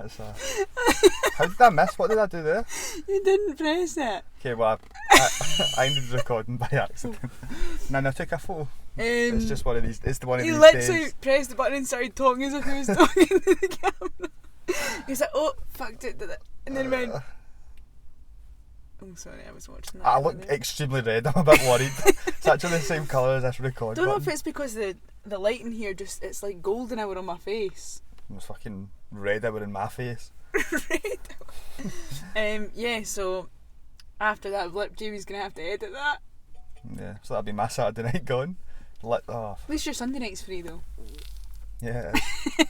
That's how did I miss? What did I do there? You didn't press it. Okay, well, I ended the recording by accident. And I took a photo. It's just one of these. It's the one of He these literally days. pressed the button and started talking as if he was talking to the camera. He was like, "Oh, fucked it," and then he went. Oh, sorry, I was watching that. I look extremely red. I'm a bit worried. It's actually the same colour as this record Don't know button. if it's because the light in here it's like golden hour on my face. It was fucking red hour in my face. Red. Yeah. So after that blip, Jamie's gonna have to edit that. Yeah, so that'll be my Saturday night gone. At least your Sunday night's free though. Yeah,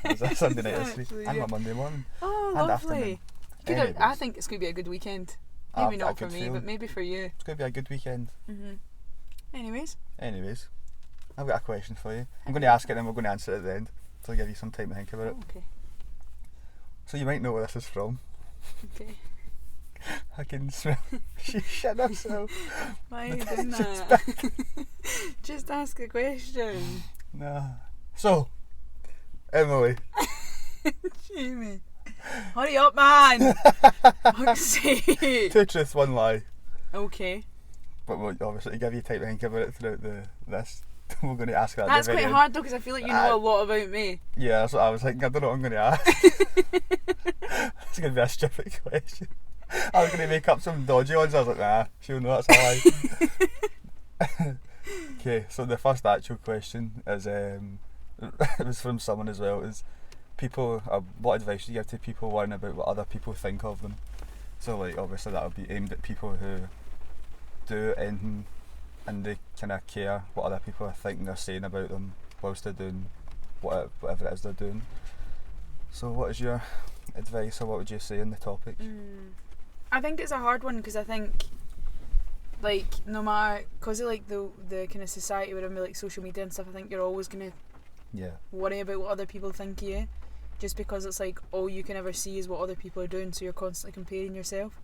it's a Sunday night this week. Actually, And yeah. my Monday morning. Oh, and lovely. Afternoon. I think it's gonna be a good weekend. Maybe not for me, but maybe for you. It's going to be a good weekend. Anyways, I've got a question for you. I'm going to ask it and then we're going to answer it at the end. So I'll give you some time to think about it. Okay. So you might know where this is from. Okay. I can smell. She shit herself. Why are you doing that? Just ask a question. Nah. So, Emily. Jamie. Hurry up, man! Fuck's sake. 2 truths, 1 lie. Okay. But we'll obviously give you time to think about it throughout this. We're going to ask that. That's quite hard though, because I feel like you know a lot about me. Yeah, that's what I was thinking. I don't know what I'm going to ask. It's going to be a stupid question. I was going to make up some dodgy ones. I was like, nah, she'll know that's a lie. Okay, so the first actual question is, it was from someone as well, is what advice do you give to people worrying about what other people think of them? So like obviously that would be aimed at people who do anything and they kind of care what other people are thinking or saying about them whilst they're doing whatever it is they're doing. So what is your advice, or what would you say on the topic? I think it's a hard one, because I think like no matter, because of like the kind of society we're in with like social media and stuff, I think you're always going to worry about what other people think of you, just because it's like all you can ever see is what other people are doing, so you're constantly comparing yourself.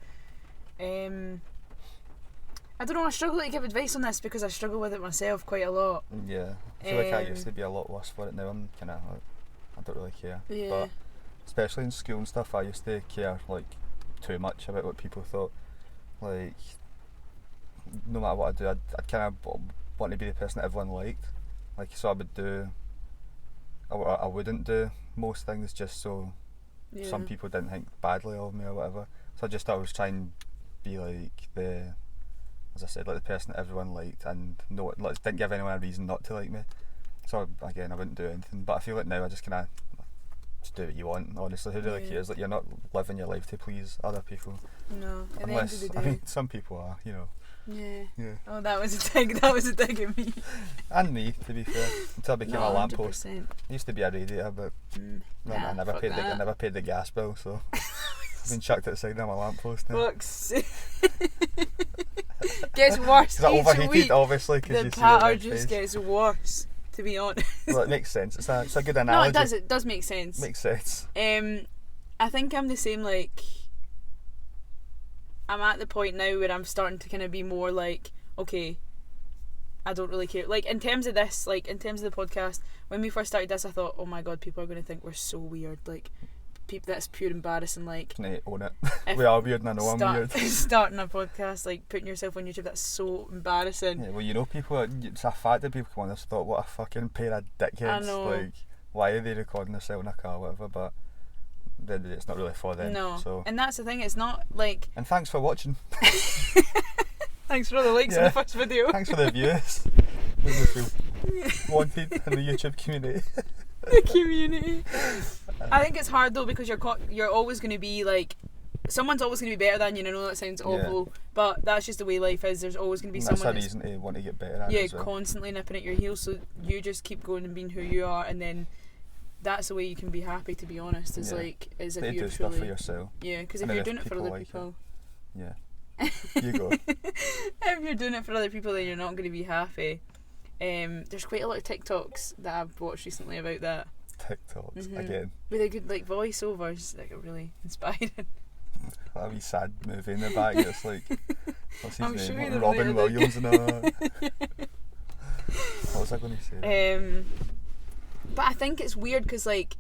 I don't know, I struggle to give advice on this because I struggle with it myself quite a lot. Yeah, I feel like I used to be a lot worse for it. Now I'm kind of like, I don't really care. Yeah. But especially in school and stuff, I used to care like too much about what people thought. Like, no matter what I do, I'd kind of want to be the person that everyone liked. Like, so I wouldn't do most things just so some people didn't think badly of me or whatever. So I was trying to be like as I said, like the person that everyone liked, and didn't give anyone a reason not to like me. So again, I wouldn't do anything. But I feel like now I just kind of just do what you want. Honestly, who really cares? Like, you're not living your life to please other people. No, at Unless, the end of the day. I mean, some people are, you know. Yeah. Oh, that was a dig. That was a dig at me. And me, to be fair, until I became a lamppost. 100%. I used to be a radiator, but I never paid the gas bill, so I've been chucked outside. I'm a lamppost now. Fuck's sake. Gets worse. Is that each overheated? week. Obviously, because The you see patter it just gets worse, to be honest. Well, it makes sense. It's a good No, analogy. it does make sense. Makes sense. I think I'm the same. Like, I'm at the point now where I'm starting to kind of be more like, okay, I don't really care. Like, in terms of this, like in terms of the podcast, when we first started this, I thought, oh my god, people are going to think we're so weird. Like, that's pure embarrassing. Like, Can I own it? We are weird, and I know I'm weird. Starting a podcast, like putting yourself on YouTube, that's so embarrassing. Yeah, well, you know, it's a fact that people come on this thought, what a fucking pair of dickheads. I know. Like, why are they recording themselves in a car or whatever? But then it's not really for them. No. So. And that's the thing, it's not like. And thanks for watching. Thanks for all the likes on the first video. Thanks for the views. Make me feel wanted in the YouTube community. The community. I think it's hard though, because you're always going to be like, someone's always going to be better than you. I know that sounds awful, but that's just the way life is. There's always going to be someone that's a reason to want to get better at it as well. Constantly nipping at your heels, so you just keep going and being who you are, and then that's the way you can be happy, to be honest. Is like, as if you're do stuff for yourself. Yeah, because if you're doing it for other people, yeah, you go. If you're doing it for other people, then you're not going to be happy. There's quite a lot of TikToks that I've watched recently about that. TikToks again. With a good like voiceovers that are really inspiring. A wee sad movie in the back. It's like, what's his name? Sure Robin Williams and all that. What was I going to say? But I think it's weird because like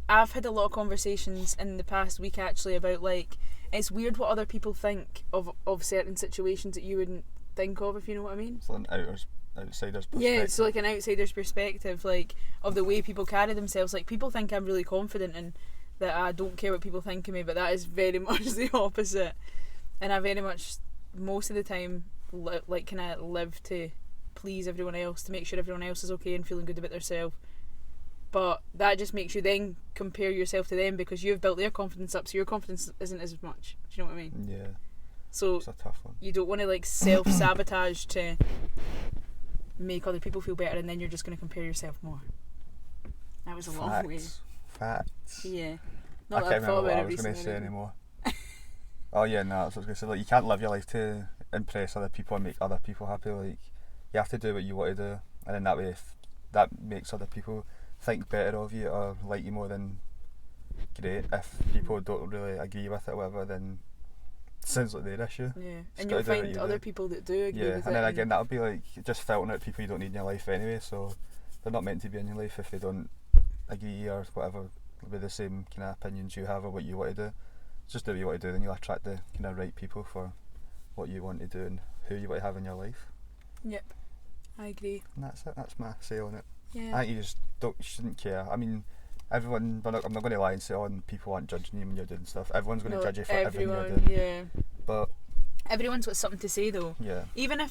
I've had a lot of conversations in the past week actually about like it's weird what other people think of certain situations that you wouldn't think of, if you know what I mean. It's an outsider's perspective. Yeah, so like an outsider's perspective, like of the way people carry themselves. Like people think I'm really confident and that I don't care what people think of me, but that is very much the opposite. And I very much, most of the time, like kind of live to please everyone else, to make sure everyone else is okay and feeling good about themselves. But that just makes you then compare yourself to them because you've built their confidence up, so your confidence isn't as much. Do you know what I mean? Yeah. So it's a tough one. You don't want to like self-sabotage to make other people feel better, and then you're just going to compare yourself more. That was a long way. Facts. Yeah. I can't remember what I was going to say anymore. Oh yeah, no, that's what I was going to say. Like, you can't live your life to impress other people and make other people happy. Like, you have to do what you want to do, and in that way, if that makes other people think better of you or like you more, then great. If people don't really agree with it or whatever, then it sounds like their issue. Yeah, and you'll find other people that do agree with it. And then again, that'll be like just filtering out people you don't need in your life anyway, so they're not meant to be in your life if they don't agree or whatever with the same kind of opinions you have or what you want to do. Just do what you want to do, then you'll attract the kind of right people for what you want to do and who you want to have in your life. Yep, I agree. And that's it. That's my say on it. Yeah. I think you shouldn't care. I mean, everyone. But I'm not going to lie and say, "Oh, people aren't judging you when you're doing stuff." Everyone's going to judge you for everything you're doing. Yeah. But everyone's got something to say though. Yeah. Even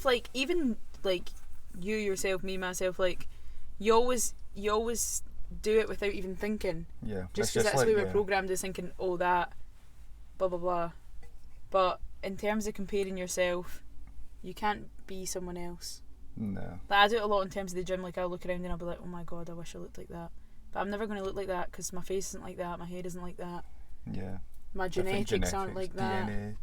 you yourself, me myself, like you always do it without even thinking. Yeah. Just because that's the way we're programmed, is thinking, oh, that, blah blah blah. But in terms of comparing yourself, you can't be someone else. No. Like, I do it a lot in terms of the gym. Like, I'll look around and I'll be like, oh my god, I wish I looked like that. But I'm never going to look like that because my face isn't like that, my hair isn't like that. Yeah. My genetics aren't like that. DNA.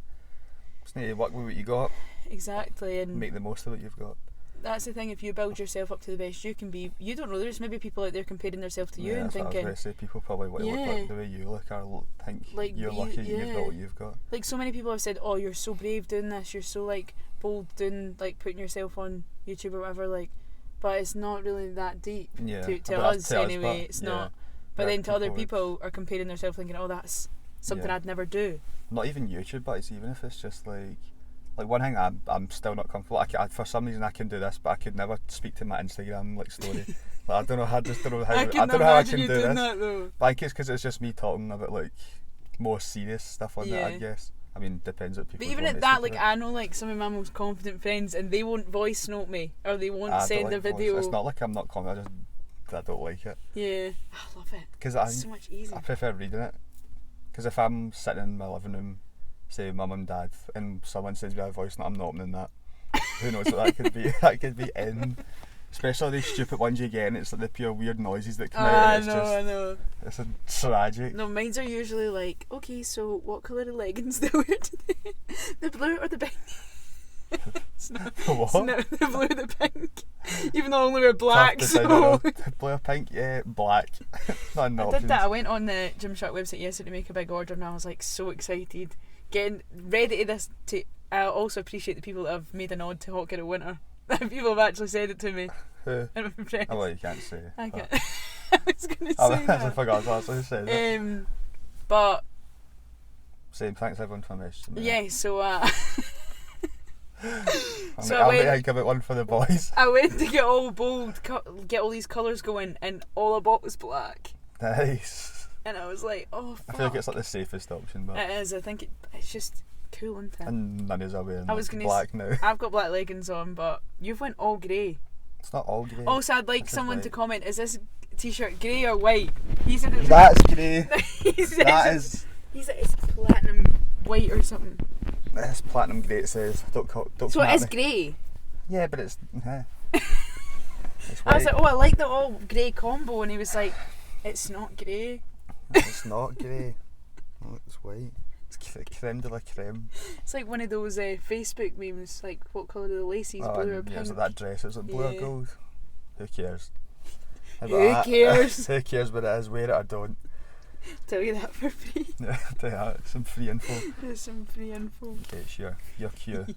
Just need to work with what you got. Exactly, and make the most of what you've got. That's the thing. If you build yourself up to the best you can be, you don't know. There's maybe people out there comparing themselves to you and thinking. What I was going to say. People probably want to look like the way you look, or think like you're lucky you've got what you've got. Like so many people have said, "Oh, you're so brave doing this. You're so like bold doing like putting yourself on YouTube or whatever." Like, but it's not really that deep. Yeah. To us anyway, it's not. But then to other people are comparing themselves, thinking, "Oh, that's something I'd never do." Not even YouTube, but it's even if it's just like one thing I'm still not comfortable. For some reason I can do this, but I could never speak to my Instagram like story. Like, I don't know how I can do this. That, though. But I think it's because it's just me talking about like more serious stuff on that, I guess. I mean, depends what people. But even at that, like I know like some of my most confident friends, and they won't voice note me or they won't send a video. It's not like I'm not confident. I don't like it. Yeah, I love it. Because it's so much easier. I prefer reading it. Because if I'm sitting in my living room, say mum and dad, and someone sends me a voice note, I'm not opening that. Who knows what that could be? That could be in. Especially these stupid ones you get, and it's like the pure weird noises that come out. I know. It's tragic. No, mine's are usually like, okay, so what colour of leggings do I wear today? The blue or the pink? What? The blue or the pink. Even though I only wear black, so... Blue or pink? Yeah, black. Not an option. I did that. I went on the Gymshark website yesterday to make a big order, and I was like so excited. Getting ready to I also appreciate the people that have made a nod to Hot Girl Winter. People have actually said it to me. Who? And I'm impressed. Oh, well, you can't say. I can't. I was going to say that. I forgot what I was saying. But same. Thanks everyone for messaging me. Yeah. So. I'll give it one for the boys. I went to get all bold, get all these colours going, and all I bought was black. Nice. And I was like, oh fuck. I feel like it's like the safest option, but it is. I think it's just cool, isn't it? And none of us are wearing black now. I've got black leggings on, but you've went all grey. It's not all grey. Also, I'd like someone to comment, is this t-shirt grey or white? He said that's grey. He said it's platinum white or something. It's platinum grey, it says. Don't so it is grey? Yeah, but it's... it's I was like, oh, I like the all grey combo, and he was like, it's not grey. It's not grey. Oh, it's white. It's creme de la creme. It's like one of those Facebook memes, like, what colour are the laces, blue or pink? Yeah, it's like that dress, it's like blue or gold. Who cares? Who cares? Who cares what it is, wear it or don't. Tell you that for free. Yeah, tell you that. Some free info. There's some free info. Okay, sure. You're cute.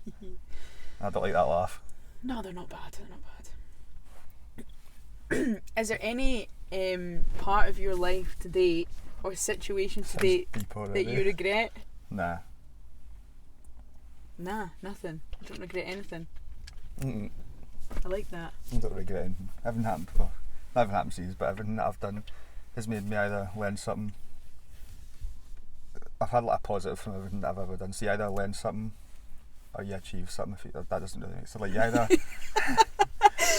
I don't like that laugh. No, they're not bad. Is there any part of your life today or situation to date that you regret? Nah. Nah, nothing. I don't regret anything. Mm-mm. I like that. I don't regret anything. Everything happened before. Not everything happened to you, but everything that I've done has made me either learn something. I've had like a positive from everything that I've ever done. So you either learn something or you achieve something. That doesn't really make sense. So like you either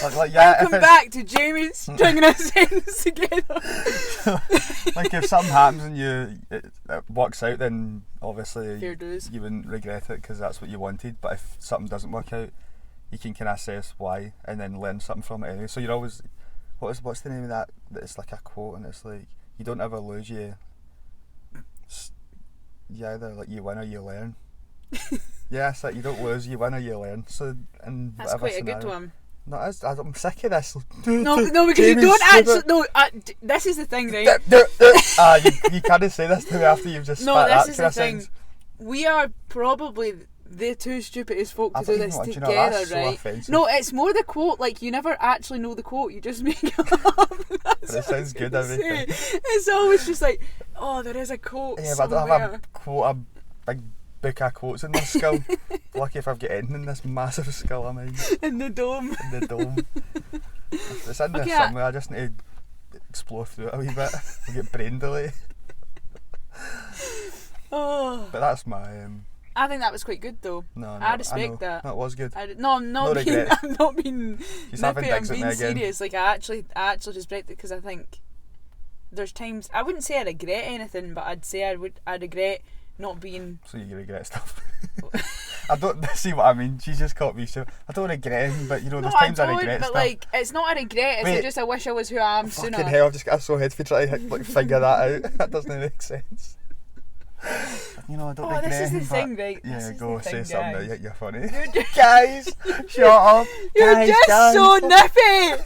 Welcome back to Jamie's stringing our sentence together. Like if something happens and it works out, then obviously you wouldn't regret it because that's what you wanted. But if something doesn't work out, you can kind of assess why and then learn something from it anyway. So you're always, what's the name of that? It's like a quote, and it's like, you don't ever lose, you either like you win or you learn. Yeah, it's like you don't lose, you win or you learn. So that's quite scenario. A good one. No, I'm sick of this. No, because you don't actually. No, this is the thing, right? You can't say this to me after you've just. No, this is the thing. We are probably the two stupidest folk to do this together, right? So no, it's more the quote. Like, you never actually know the quote. You just make it up. But it sounds good, everything. It's always just like, oh, there is a quote. Yeah, but I don't have a quote, a big book of quotes in my skull. Lucky if I've got anything in this massive skull of mine. In the dome. It's in there somewhere. I just need to explore through it a wee bit. I get brain delay. Oh. But that's my. I think that was quite good though. No, I respect that. That was good. I'm not being nippy, I'm being serious. Like I actually just respect it because I think there's times I wouldn't say I regret anything, but I'd say I regret not being. So you regret stuff. I don't see what I mean. She just caught me. So I don't regret anything, but there's times I regret but stuff. Like it's not a regret. It's just I wish I was who I am sooner. Fucking hell! I've just got so head for trying to figure that out. That doesn't make sense. I don't regret this is the anything, thing, right? Yeah, go say something. You're funny. Guys, shut up. You're just so nippy.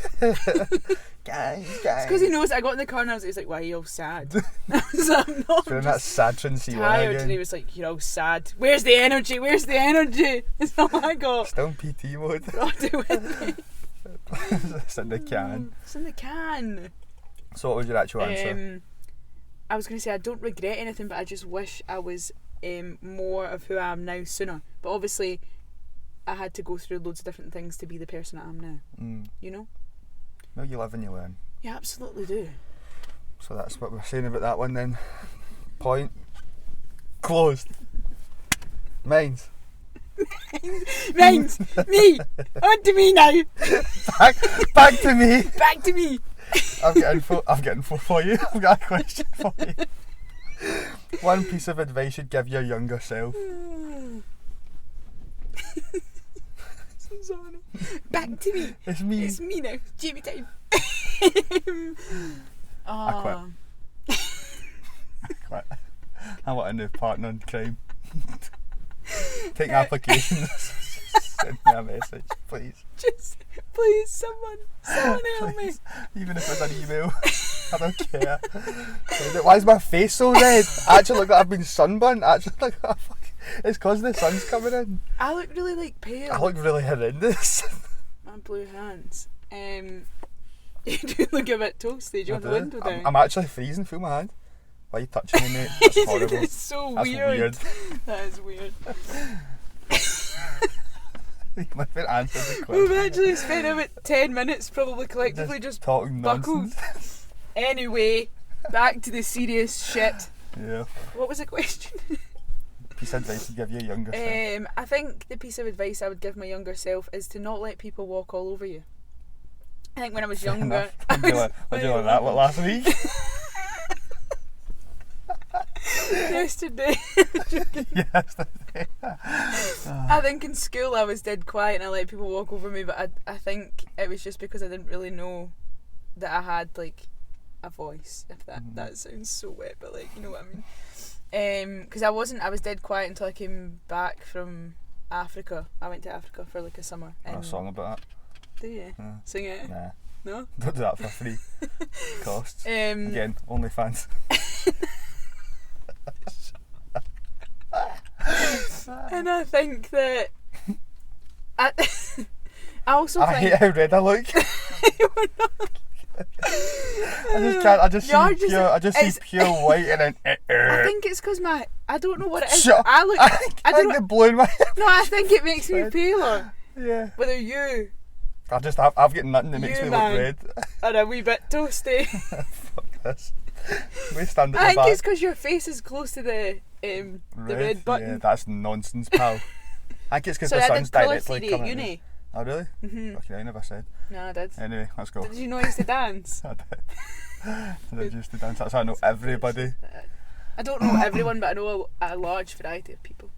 Guys. It's because he knows I got in the car and he's like, why are you all sad? I was like, I'm not. Feeling that sad transition tired, again. and he was like, you're all sad. Where's the energy? It's all I got. Still in PT mode. Brought it with me. It's in the can. It's in the can. So what was your actual answer? I was going to say I don't regret anything, but I just wish I was more of who I am now sooner. But obviously, I had to go through loads of different things to be the person I am now. You know? No, you live and you learn. You absolutely do. So that's what we're saying about that one then. Point. Closed. Mine's. Me. On to me now. Back to me. Back to me. I've got info for you. I've got a question for you. One piece of advice you'd give your younger self. So sorry. Back to me. It's me. It's me now. Jamie time. I quit. I want a new partner in crime. Take applications. Send me a message, please. Please, someone help me. Even if it's an email, I don't care. Why is my face so red? I actually look like I've been sunburned. It's because the sun's coming in. I look really pale. I look really horrendous. My blue hands. You do look a bit toasty. Do you want the window down? I'm actually freezing. Feel my hand. Why are you touching me, mate? That's horrible. It's so That's weird. That is weird. My favorite answer the question. We've actually spent about 10 minutes probably collectively just talking buckled. Nonsense. Anyway, back to the serious shit. Yeah. What was the question? Piece of advice to give your younger self. I think the piece of advice I would give my younger self is to not let people walk all over you. I think when I was younger... What did you learn that last week? Yesterday. Yesterday. I think in school I was dead quiet and I let people walk over me, but I think it was just because I didn't really know that I had a voice, if that sounds so wet, but you know what I mean. Because I was dead quiet until I came back from Africa. I went to Africa for a summer. A song about that. Do you? Yeah. Sing it? Nah. No? Don't do that for free. Costs. Again, OnlyFans. And I think that I also I hate how red I look. I just can't. I just see pure white and then. I think it's because I don't know what it is. Shut I look. I don't get blue in my. No, I think it makes me paler. Yeah. Whether you. I've got nothing that makes me look red. Are a wee bit toasty. Fuck this. We stand at I the back. think it's because your face is close to the red button. Yeah, that's nonsense, pal. I think it's because So the I sun's did colour directly theory at coming. uni. Oh really? Mhm. Okay, I never said. No, I did. Anyway, let's go. Did you know I used to dance? I did. I did used to dance. That's how I know everybody. I don't know everyone, but I know a large variety of people.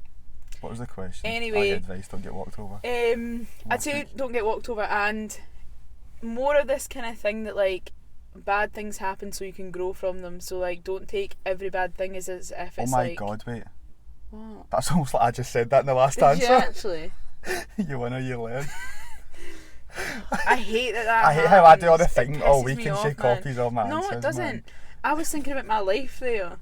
What was the question? Anyway, I advice, don't get walked over. I'd say don't get walked over, and more of this kind of thing that like bad things happen so you can grow from them. So like, don't take every bad thing as if it's oh my like. god, wait. What? That's almost like I just said that in the last Did answer. you actually? You win or you learn. I hate that. I hate how I do all the thing all week and say copies of my answers. No, it doesn't. Man. I was thinking about my life there.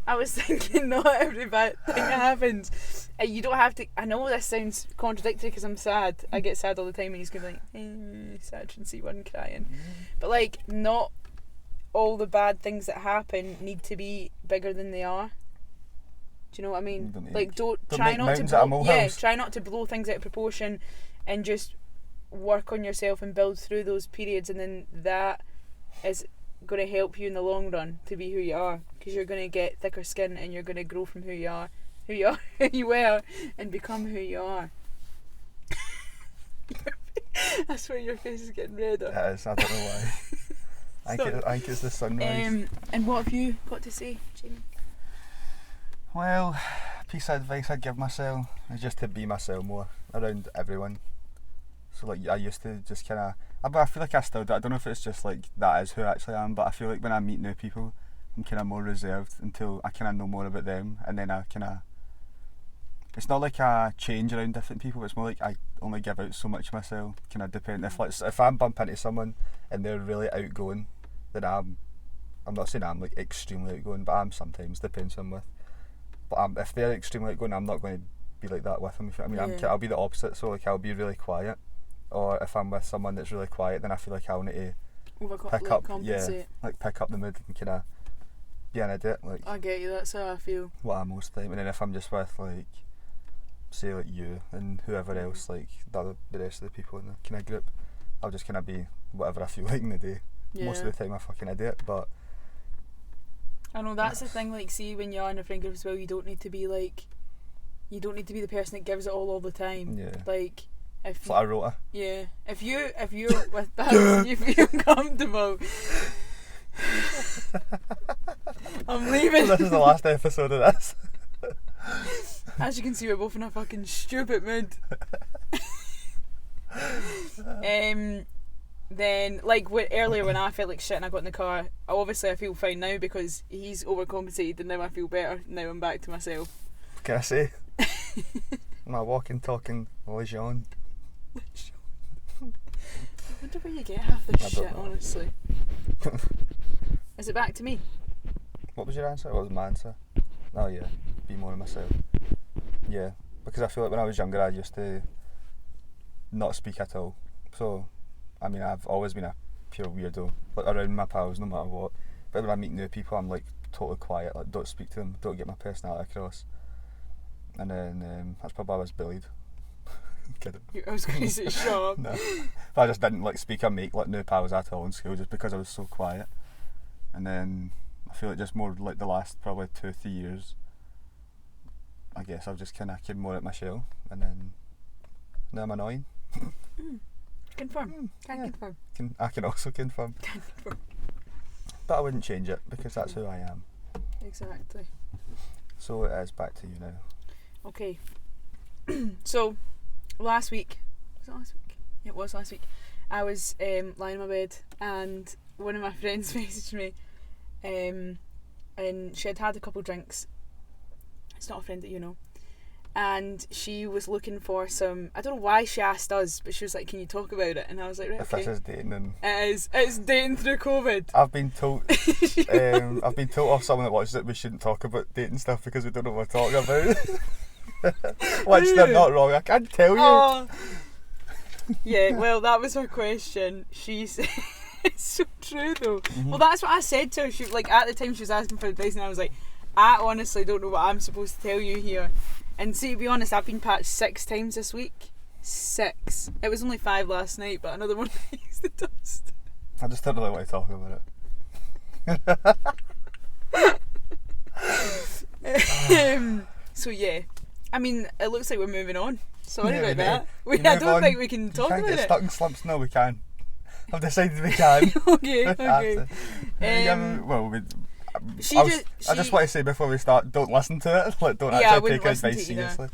I was thinking not every bad thing that happens. You don't have to. I know this sounds contradictory because I'm sad. I get sad all the time, and he's going to be like, sad and see one crying. But like, not all the bad things that happen need to be bigger than they are. Do you know what I mean? Like, don't try not to blow, try not to blow things out of proportion, and just work on yourself and build through those periods, and then that is going to help you in the long run to be who you are, because you're going to get thicker skin and you're going to grow from who you were, and become who you are. I swear your face is getting redder. It is, I don't know why. I think it's the sunrise. And what have you got to say, Jamie? Well, piece of advice I'd give myself is just to be myself more around everyone. So like, I used to just kind of, I feel like I still do. I don't know if it's just like that is who I actually am, but I feel like when I meet new people, I'm kind of more reserved until I kind of know more about them, and then I kind of, it's not like I change around different people, it's more like I only give out so much of myself, kind of depending. If I'm bump into someone and they're really outgoing, then I'm not saying I'm like extremely outgoing, but I'm sometimes, depends who I'm with. But if they're extremely outgoing, I'm not going to be like that with them. I mean, I'll be the opposite, so like I'll be really quiet. Or if I'm with someone that's really quiet, then I feel like I'll need to pick up the mood and kind of be an idiot. Like, I get you, that's how I feel. What I'm most of the time. And then if I'm just with like, say like you and whoever else, like the rest of the people in the kind of group, I'll just kind of be whatever I feel like in the day. Yeah. Most of the time I'm a fucking idiot, but I know that's the thing. Like, see, when you're in a friend group as well, you don't need to be the person that gives it all the time. Yeah. Like, it's like a rota. Yeah. If you're with that and you feel comfortable, I'm leaving. This is the last episode of this. As you can see, we're both in a fucking stupid mood. Then, like, earlier when I felt like shit and I got in the car, obviously I feel fine now because he's overcompensated, and now I feel better. Now I'm back to myself. What can I say? My walking, talking Lejeune. I wonder where you get half this shit, honestly. Is it back to me? What was your answer? What was my answer? Oh yeah, be more of myself. Yeah, because I feel like when I was younger I used to not speak at all. So, I mean, I've always been a pure weirdo, like around my pals no matter what. But when I meet new people, I'm like totally quiet, like don't speak to them, don't get my personality across. And then that's probably why I was bullied. Kidding. I was going to say shut up. No, but I just didn't like speak or make like new pals at all in school just because I was so quiet. And then I feel like just more like the last probably 2-3 years, I guess I've just kind of came more at my shell, and then now I'm annoying. Confirm. Confirm. I can also confirm. But I wouldn't change it because that's who I am. Exactly. So it is back to you now. Okay. So last week, was it last week? Yeah, it was last week. I was lying in my bed and one of my friends messaged me, and she had a couple drinks. It's not a friend that you know. And she was looking for some, I don't know why she asked us, but she was like, can you talk about it? And I was like, right, if okay. This is dating, then it's dating through COVID. I've been told off someone that watches it we shouldn't talk about dating stuff because we don't know what we're talking about. Which they're not wrong, I can't tell you. Yeah, well, that was her question. She said It's so true though. Well, that's what I said to her. She, like, at the time she was asking for advice, and I was like, I honestly don't know what I'm supposed to tell you here. And see, to be honest, I've been patched 6 times this week. 6. It was only 5 last night, but another one makes the dust. I just don't really want to talk about it. So yeah, I mean, it looks like we're moving on. Sorry about that. I don't think we can talk about it. We can't get stuck in slumps. No, we can. I've decided we can. Okay. I just want to say before we start, don't listen to it. Like, don't actually take advice seriously.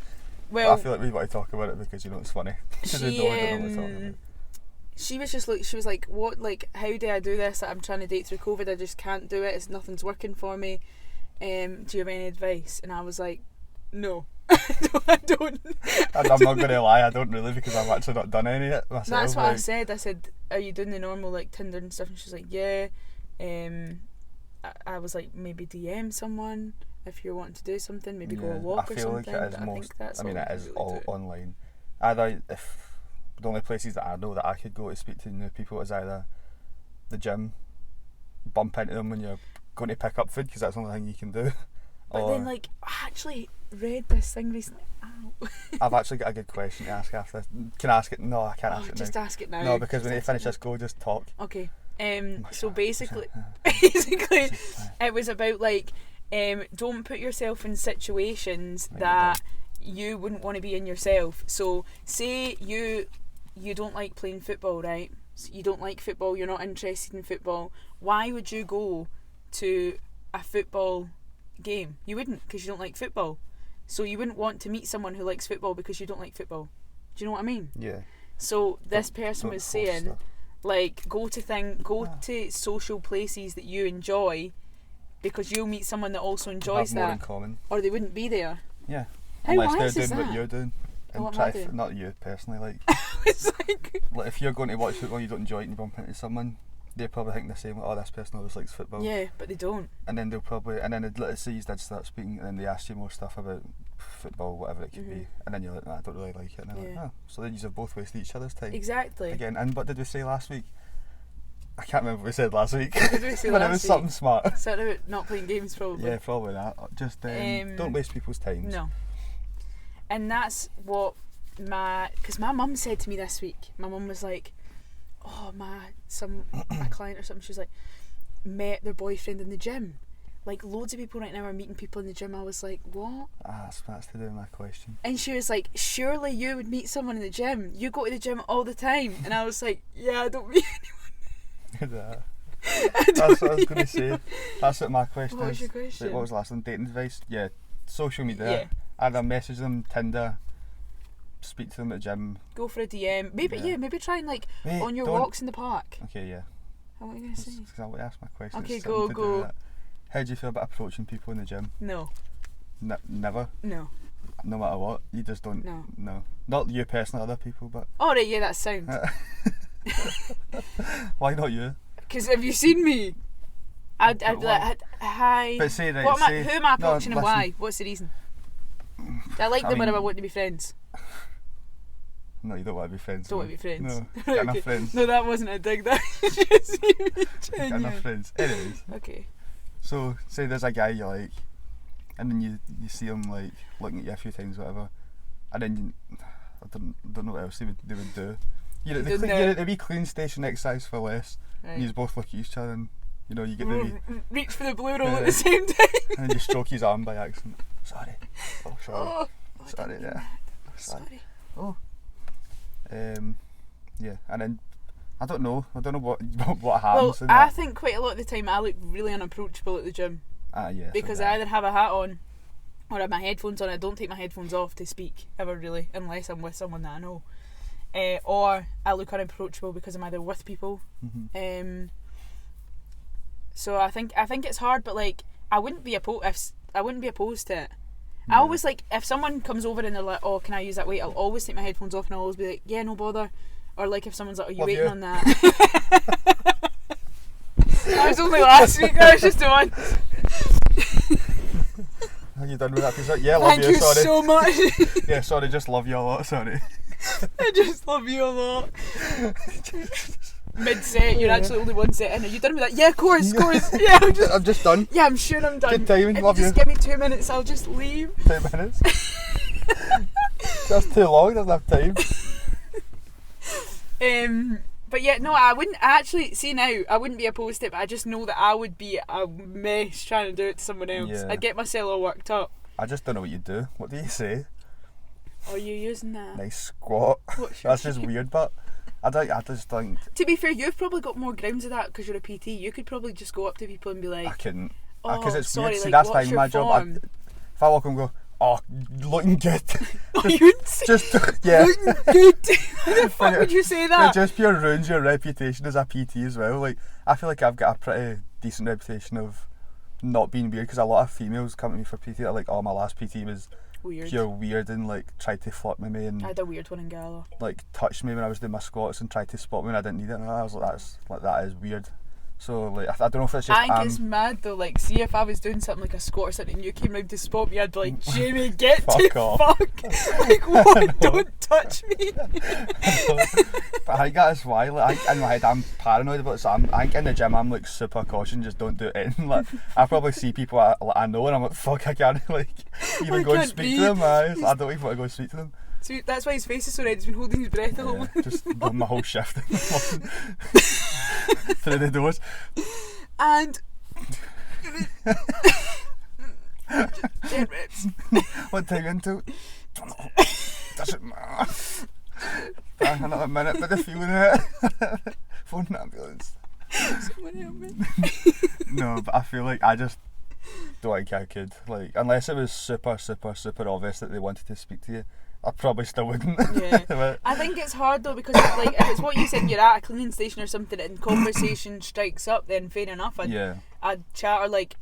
Well, I feel like we want to talk about it because it's funny. She was like, what, like, how do I do this? I'm trying to date through COVID. I just can't do it. Nothing's working for me. Do you have any advice? And I was like, no. I don't. I'm not going to lie, I don't really, because I've actually not done any of it myself. That's what I said. I said, are you doing the normal, like, Tinder and stuff? And she's like, yeah. I was like, maybe DM someone if you're wanting to do something, maybe go a walk or something. It is all online. Either, if the only places that I know that I could go to speak to new people is either the gym, bump into them when you're going to pick up food, because that's the only thing you can do. But then, like, I actually read this thing recently. Ow. I've actually got a good question to ask after this. Can I ask it? No, I can't ask it now. Just ask it now. No, because when you finish this, go just talk. Okay. So basically, it was about, like, don't put yourself in situations that you wouldn't want to be in yourself. So say you don't like playing football, right? So you don't like football, you're not interested in football. Why would you go to a football game? You wouldn't, because you don't like football. So you wouldn't want to meet someone who likes football because you don't like football. Do you know what I mean? Yeah. So this person was saying stuff. Like, go to social places that you enjoy, because you'll meet someone that also enjoys more that, in common. Or they wouldn't be there. Yeah. How Unless they're doing what you're doing. And what am I doing? Not you personally, like. It's like if you're going to watch football, you don't enjoy it, and you bump into someone, they probably think the same. Oh, this person always likes football. Yeah, but they don't. And then let's say you did start speaking, and then they ask you more stuff about football, whatever it could be, and then you're like, I don't really like it. And they're like, oh, so then you have both wasted each other's time. Exactly. Again, and what did we say last week? I can't remember what we said last week. What did we say but last it was week? something smart. Something about not playing games, probably. Yeah, probably that. Just don't waste people's time. No. And that's what because my mum said to me this week. My mum was like, oh, a client or something, she was like, met their boyfriend in the gym. Like, loads of people right now are meeting people in the gym. I was like, what? That's to do with my question. And she was like, surely you would meet someone in the gym. You go to the gym all the time. And I was like, yeah, I don't meet anyone. That's what I was going to say. That's what my question is. What was your question? Wait, what was the last one? Dating advice? Yeah, social media. Yeah. Either message them, Tinder, speak to them at the gym. Go for a DM. Maybe try and, like, on your walks in the park. Okay, yeah. What were you going to say? Because I want to ask my question. Okay, go. How do you feel about approaching people in the gym? No. Never? No. No matter what? You just don't? No. Not you personally, other people, but... Oh, right, yeah, that's sound. Why not you? Because have you seen me? I'd be like, hi. But say, right, who am I approaching and why? What's the reason? I like them when I want to be friends. No, you don't want to be friends. Don't want to be friends. No, get enough friends. No, that wasn't a dig. That was just get enough friends. Anyways. Okay. So, say there's a guy you like, and then you see him, like, looking at you a few times, whatever, and then I don't know what else they would do. You're at the wee clean station next size for less, right. And you both look at each other, and you know you get the reach for the blue roll at the same time, and then you stroke his arm by accident. Sorry. Oh, sorry. Oh, sorry. Yeah. Sorry. Oh. Yeah, and then I don't know what happens. Well, I think quite a lot of the time I look really unapproachable at the gym. Yeah. Because I either have a hat on or I have my headphones on. I don't take my headphones off to speak ever, really, unless I'm with someone that I know. Or I look unapproachable because I'm either with people. Mm-hmm. So I think it's hard, but, like, I wouldn't be opposed to it. Yeah. I always, like, if someone comes over and they're like, oh, can I use that weight? I'll always take my headphones off and I'll always be like, yeah, no bother. Or, like, if someone's like, are you waiting on that? That was only last week. That was just the one. Are you done with that? Like, yeah, love Thank you sorry. so much. Yeah, sorry, just love you a lot, sorry. I just love you a lot. mid-set, you're actually only one set in. Are you done with that? Yeah, of course. Yeah, I'm just done. Yeah, I'm sure I'm done. Good timing, If love you just you. give me 2 minutes, I'll just leave. 2 minutes. That's too long, doesn't have time. But yeah, no, I wouldn't actually see now. I wouldn't be opposed to it, but I just know that I would be a mess trying to do it to someone else. Yeah. I'd get myself all worked up. I just don't know what you do. What do you say? Oh, you using that? Nice squat. That's just weird, but I just think. To be fair, you've probably got more grounds of that because you're a PT. You could probably just go up to people and be like, I couldn't. "Oh, Because it's sorry, weird. See, like, that's what's fine. your My job. form?" If I walk and go, oh, looking good. Oh, you wouldn't say Just yeah. looking good. How the fuck would you say It that? just pure ruins your reputation as a PT as well. Like, I feel like I've got a pretty decent reputation of not being weird because a lot of females come to me for PT. They're like, oh, my last PT was Weird. pure weird and like tried to flirt with me and I had a weird one in Gala. like touched me when I was doing my squats and tried to spot me when I didn't need it. And I was like, that is weird. So like, I don't know if it's just I think it's mad though. Like, see if I was doing something like a squat or something and you came round to spot me, I'd be like, Jamie, get Fuck to off. fuck. Like, what? Don't touch me. But I think that's why. Like, in my head, I'm paranoid about it. So I think in the gym, I'm like super cautious. Just don't do it. Like, I probably see people I know, and I'm like, fuck, I can't like even go and can't speak to them. I don't even want to go and speak to them. So that's why his face is so red. He's been holding his breath the whole Yeah, just done my whole shift through the doors. And 10 reps. What time into? Doesn't matter. Another minute, but the feeling it. Phone an ambulance. Someone help me. No, but I feel like I just don't think I could. Like, unless it was super obvious that they wanted to speak to you, I probably still wouldn't. Yeah. But I think it's hard though because like if it's what you said, you're at a cleaning station or something and conversation strikes up, then fair enough. I'd chat or like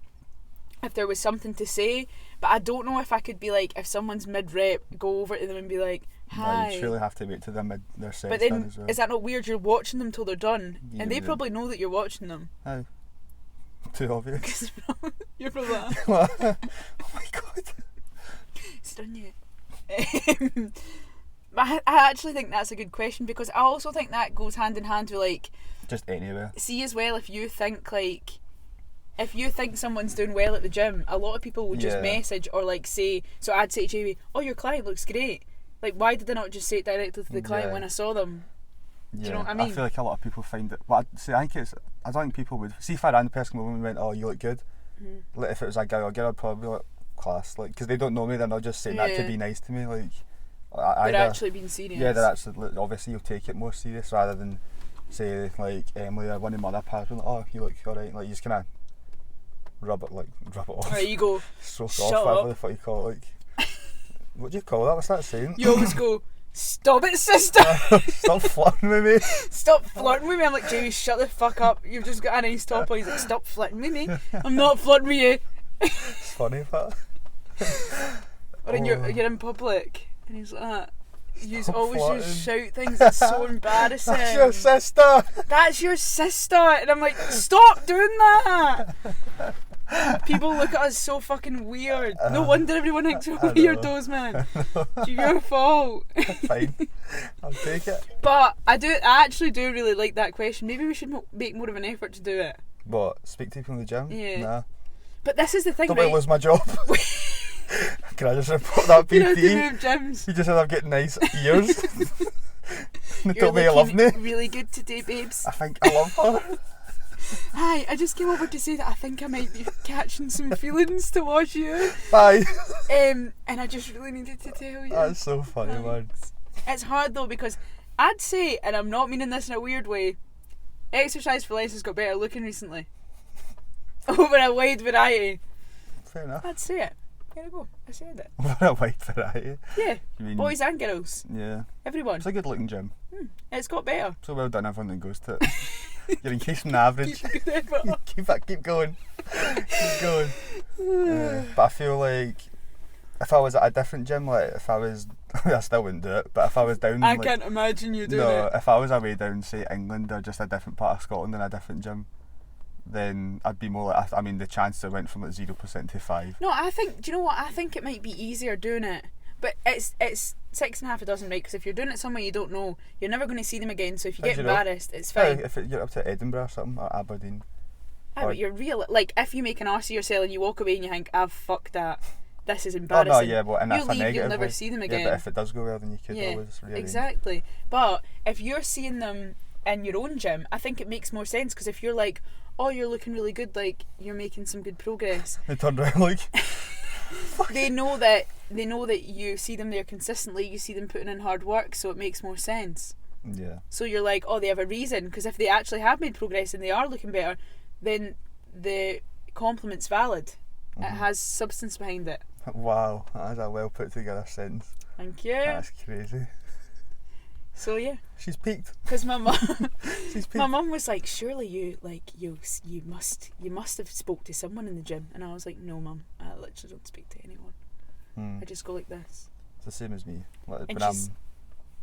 if there was something to say. But I don't know if I could be like, if someone's mid-rep, go over to them and be like, hi. No, you truly have to wait till their set's But then, done as well. is that not weird? You're watching them till they're done. Yeah, And they but probably know that you're watching them. How? Too obvious. You're probably like, Oh my god. it's done yet. But I actually think that's a good question because I also think that goes hand in hand with like, Just anywhere. see as well if you think someone's doing well at the gym, a lot of people would just Yeah. message or like say, so I'd say to Jamie, oh, your client looks great. Like, why did I not just say it directly to the client Yeah. when I saw them? Yeah. Do you know what I mean? I feel like a lot of people find it. But I don't think people would. See if I ran the person over and went, oh, you look good. Mm-hmm. Like, if it was a guy or girl, I'd probably be like, class. Like, because they don't know me, they're not just saying that to Yeah. be nice to me. Like, They're actually being serious. Yeah, they're actually, like, obviously you'll take it more serious rather than say, like, Emily or one of my other pals, like, oh, you look alright. Like, you just kind of rub it off. Or you go, Stroke shut off, whatever up. the fuck you call it. Like, what do you call that? What's that saying? You always go, stop it, sister. Stop flirting with me. Stop flirting with me. I'm like, Jamie, shut the fuck up. You've just got a nice top on. He's like, stop flirting with me. I'm not flirting with you. It's funny, but. Or then you're in public and he's like that. You Stop always flirting. just shout things. It's so embarrassing. That's your sister. That's your sister. And I'm like, stop doing that. People look at us so fucking weird. No wonder everyone thinks we're I know. weirdos, man. It's your fault. Fine, I'll take it. But I actually do really like that question. Maybe we should make more of an effort to do it. What? Speak to people in the gym? Yeah. Nah. But this is the thing, Don't right? I lose my job? Can I just report that You don't have to PT? move gyms. You just said I'm getting nice ears. They You're told me you love me. really good today, babes. I think I love her. Hi, I just came over to say that I think I might be catching some feelings towards you. Bye. And I just really needed to tell you. That's so funny, man. It's hard though because I'd say, and I'm not meaning this in a weird way, exercise for less has got better looking recently. Over a wide variety. Fair enough. I'd say it. There you go. I said it. What a wide variety. Yeah. You mean, Boys and girls. yeah. Everyone. It's a good looking gym. It's got better. So well done, everyone that goes to it. You're increasing the average. Keep the effort up. Keep going. Keep going. But I feel like if I was at a different gym, like if I was, I still wouldn't do it. But if I was down, I like, can't imagine you doing no, it. if I was away down, say England or just a different part of Scotland in a different gym, then I'd be more like, I mean, the chances went from like 0% to 5. No, I think, do you know what? I think it might be easier doing it. But it's 6.5 a dozen, right? Because if you're doing it somewhere you don't know, you're never going to see them again. So if you get embarrassed, it's fine. If you're up to Edinburgh or something, or Aberdeen. But you're real. Like, if you make an arse of yourself and you walk away and you think, I've fucked that, this is embarrassing. Oh no, yeah, but and that's you leave, a negative. You'll never way. see them again. Yeah, but if it does go well, then you could always rearrange. Exactly. But if you're seeing them in your own gym, I think it makes more sense, because if you're like, oh, you're looking really good, like you're making some good progress. They turn around like. They know that you see them there consistently. You see them putting in hard work, so it makes more sense. Yeah. So you're like, oh, they have a reason, because if they actually have made progress and they are looking better, then the compliment's valid. It has substance behind it. Wow, that's a well put together sentence. Thank you. That's crazy. So yeah, she's peaked. Because my mum, she's peaked. My mum was like, surely you must have spoke to someone in the gym, and I was like, no, mum, I literally don't speak to anyone. I just go like this. It's the same as me. Like,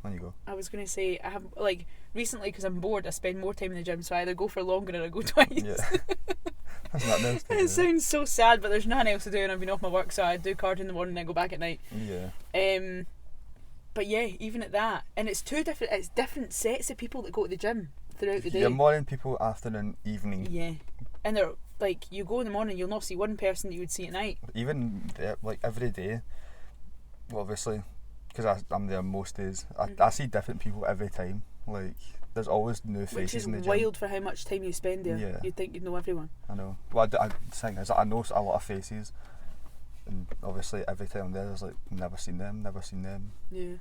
when you go. I was gonna say, I have, like, recently, because I'm bored, I spend more time in the gym, so I either go for longer or I go twice. Yeah. That's nothing else to do. It sounds so sad, but there's nothing else to do, and I've been off my work, so I do cardio in the morning and I go back at night. Yeah. But yeah, even at that, and it's different sets of people that go to the gym throughout the day. Yeah, morning people, afternoon, evening. Yeah, and they're like, you go in the morning, you'll not see one person that you would see at night. Even like every day, well, obviously, because I'm there most days, I see different people every time. Like, there's always new faces in the gym. Which is wild for how much time you spend there. Yeah. You'd think you'd know everyone. I know. Well, the thing is, I know a lot of faces, and obviously every time I'm there, there's like, never seen them. Yeah.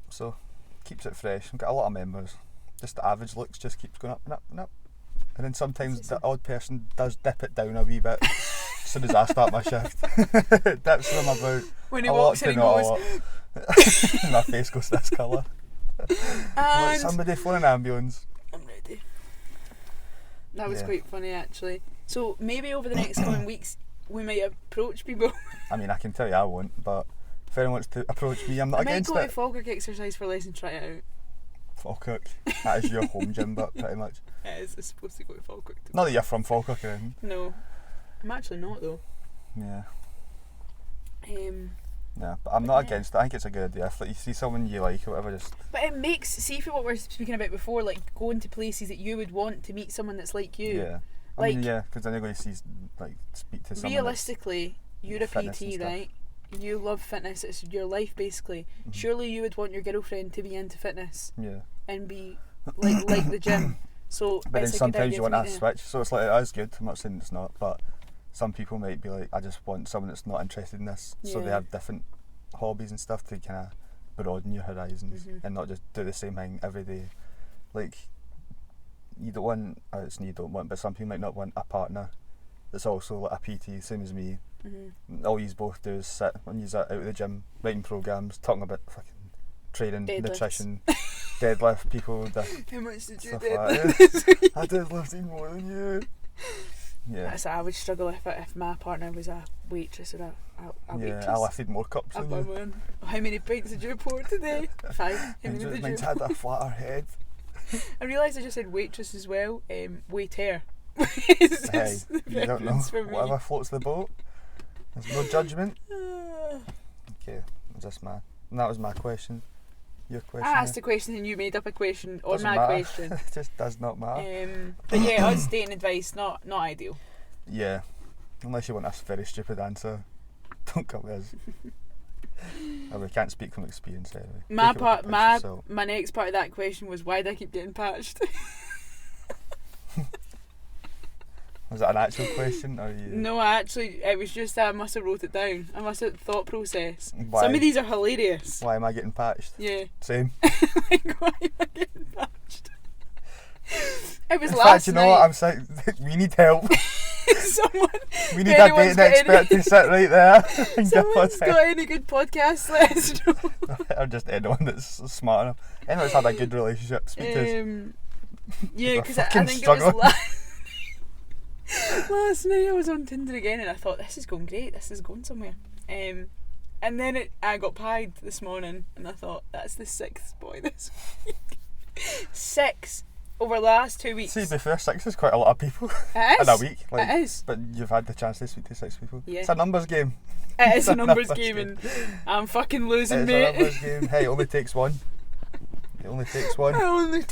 So, keeps it fresh. We've got a lot of members. Just the average looks just keeps going up and up and up. And then sometimes the odd person does dip it down a wee bit as soon as I start my shift. It dips them about when he walks in and goes... and my face goes this colour. Like, somebody phone an ambulance. I'm ready. That was quite funny, actually. So maybe over the next coming weeks we might approach people. I mean, I can tell you I won't, but if anyone wants to approach me, I'm not against it. I might go to Falkirk Exercise for less and try it out. Falkirk? That is your home gym, but pretty much. It is. It's supposed to go to Falkirk. Not that you're from Falkirk or anything. No. I'm actually not, though. Yeah. Yeah, but I'm not against it. I think it's a good idea. If like, you see someone you like or whatever, just... But it makes... See, for what we were speaking about before, like, going to places that you would want to meet someone that's like you. Yeah. I mean, yeah, because then you're going to see, like, speak to someone. Realistically, you're a PT, right? You love fitness. It's your life, basically. Surely you would want your girlfriend to be into fitness. Yeah. And be like the gym. So, but then sometimes you want to switch. So it's like, it is good. I'm not saying it's not, but some people might be like, I just want someone that's not interested in this. Yeah. So they have different hobbies and stuff to kind of broaden your horizons and not just do the same thing every day. Like, you don't want, but some people might not want a partner that's also like a PT, same as me. All you both do is sit when you're out of the gym, writing programs, talking about fucking training, nutrition, deadlift people. How much did you deadlift? Like I deadlifted more than you. Yeah. So I would struggle if my partner was a waitress or a waitress. Yeah, I lifted more cups than you. How many pints did you pour today? 5. How many did you pour? Mine's had a flatter head. I realised I just said waitress as well. Waiter. Hey, you don't know. Whatever floats the boat. There's no judgment. Okay, that was my question. Your question. I asked a question and you made up a question on my question. It just does not matter. But yeah, us dating advice, not ideal. Yeah, unless you want a very stupid answer, don't come with us. We can't speak from experience anyway. My next part of that question was, why do I keep getting patched? Was that an actual question or you? No, it was just that I must have wrote it down. I must have thought process. Why? Some of these are hilarious. Why am I getting patched? Yeah. Same. Like, why am I getting patched? It was in last fact, you know night. what? I'm saying we need help. We need a dating expert to sit right there. And someone's got any good podcasts, let us know. Or just anyone that's smart enough. Anyone's had a good relationship. Yeah, because I think struggling. It was last night I was on Tinder again and I thought, this is going great, this is going somewhere. And then I got pied this morning and I thought, that's the 6th boy this week. 6 over the last 2 weeks. See, before 6 is quite a lot of people. It is. In a week. Like, it is. But you've had the chance to speak to 6 people. Yeah. It's a numbers game. It is a numbers game, and I'm fucking losing, mate. It's a numbers game. Hey, it only takes one. It only takes one. only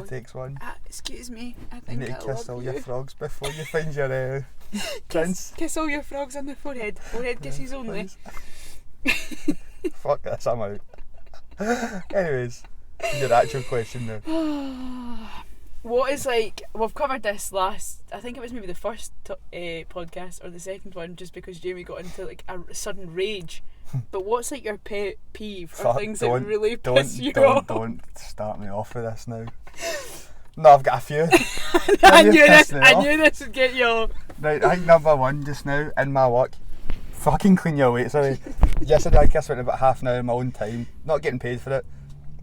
takes one. Excuse me, I You think need I to kiss love all you. your frogs before you find your prince. Kiss all your frogs on the forehead. Forehead kisses only. Fuck this, I'm out. Anyways, your actual question now. What is like, we've covered this last, I think it was maybe the first podcast or the second one, just because Jamie got into like a sudden rage. But what's like your pet peeve or things that really piss you off? Don't start me off with this now. No, I've got a few. I knew this would get you off. Right, I think number one just now in my work, fucking clean your weights away. Yesterday I spent about half an hour of my own time, not getting paid for it.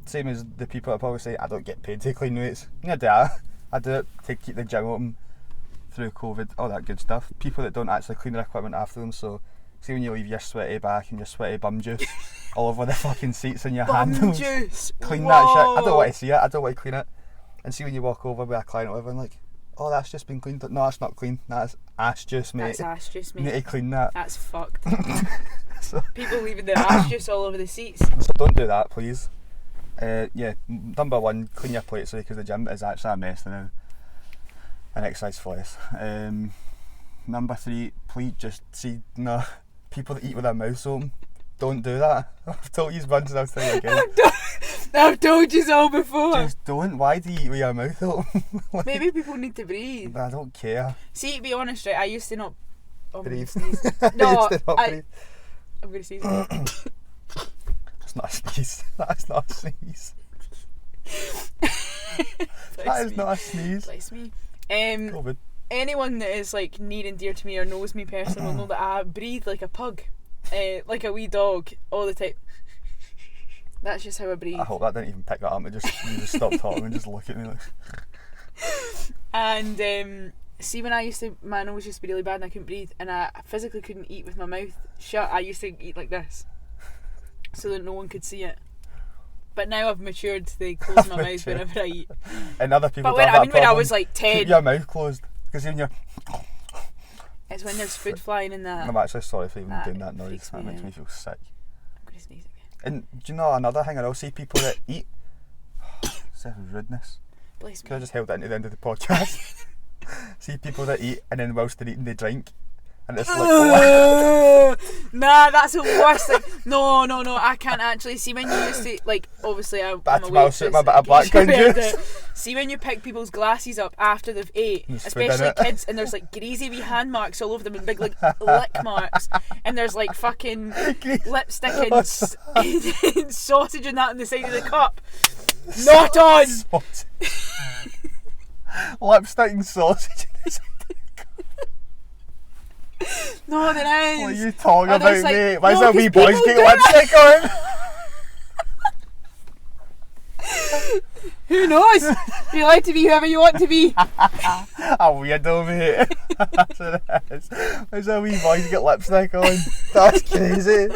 Same as the people that probably say I don't get paid to clean weights. I do that. I do it to keep the gym open through COVID, all that good stuff. People that don't actually clean their equipment after them, so see when you leave your sweaty back and your sweaty bum juice all over the fucking seats and your handles. Juice. Clean Whoa. that shit. I don't want to see it, I don't want to clean it. And see when you walk over with a client or whatever and like, oh, that's just been cleaned. No, it's not clean. That's ass juice, mate. That's ass juice, mate. You need to clean that. That's fucked. So, People leaving their ass juice all over the seats. so don't do that, please. Yeah, number one, clean your plates because the gym is actually a mess now. And exercise for less. Number three, please just see, no, people that eat with their mouths open, don't do that. I've told you once and I'll tell you again. I've told you so before. Just don't. Why do you eat with your mouth open? Like, Maybe people need to breathe. I don't care. See, to be honest, right, I used to not... Oh, Breathe. I'm gonna sneeze. I No, used to not breathe. I'm going to sneeze. That's not a sneeze. That's not a sneeze. That is not a sneeze. Bless me. COVID. Anyone that is like near and dear to me or knows me personally will know that I breathe like a pug, like a wee dog all the time. That's just how I breathe. I hope that didn't even pick that up. You just stop talking and just look at me like. And see, when I used to, my nose used to be really bad and I couldn't breathe, and I physically couldn't eat with my mouth shut. I used to eat like this, so that no one could see it. But now I've matured to close my mouth whenever I eat. And other people. But don't have that when I problem. was like 10, Keep your mouth closed because even you're. it's when there's food flying in that. I'm actually sorry for even That doing that noise. freaks That me makes out. me feel sick. I'm gonna sneeze again. And do you know another thing? I will see people that eat. Such rudeness. Bless Could I me. just held that into the end of the podcast? See people that eat and then whilst they're eating they drink, and it's like. Nah, that's the worst thing. No, I can't actually. See, when you used to, like, obviously I'm That's a my waitress, suit, my bit of in case you background heard juice. it. See, when you pick people's glasses up after they've ate, There's food in especially it. kids, and there's like greasy wee hand marks all over them and big like lick marks, and there's like fucking lipstick and, and sausage and that on the side of the cup. Not on! Lipstick and sausage. No, there is. What are you talking Oh, about, there's, like- mate? Why is no, there wee 'cause boys people get do lipstick on? Who knows? You're allowed to be whoever you want to be. A weirdo, mate. That's what it is. Why is there wee boys get lipstick on? That's crazy.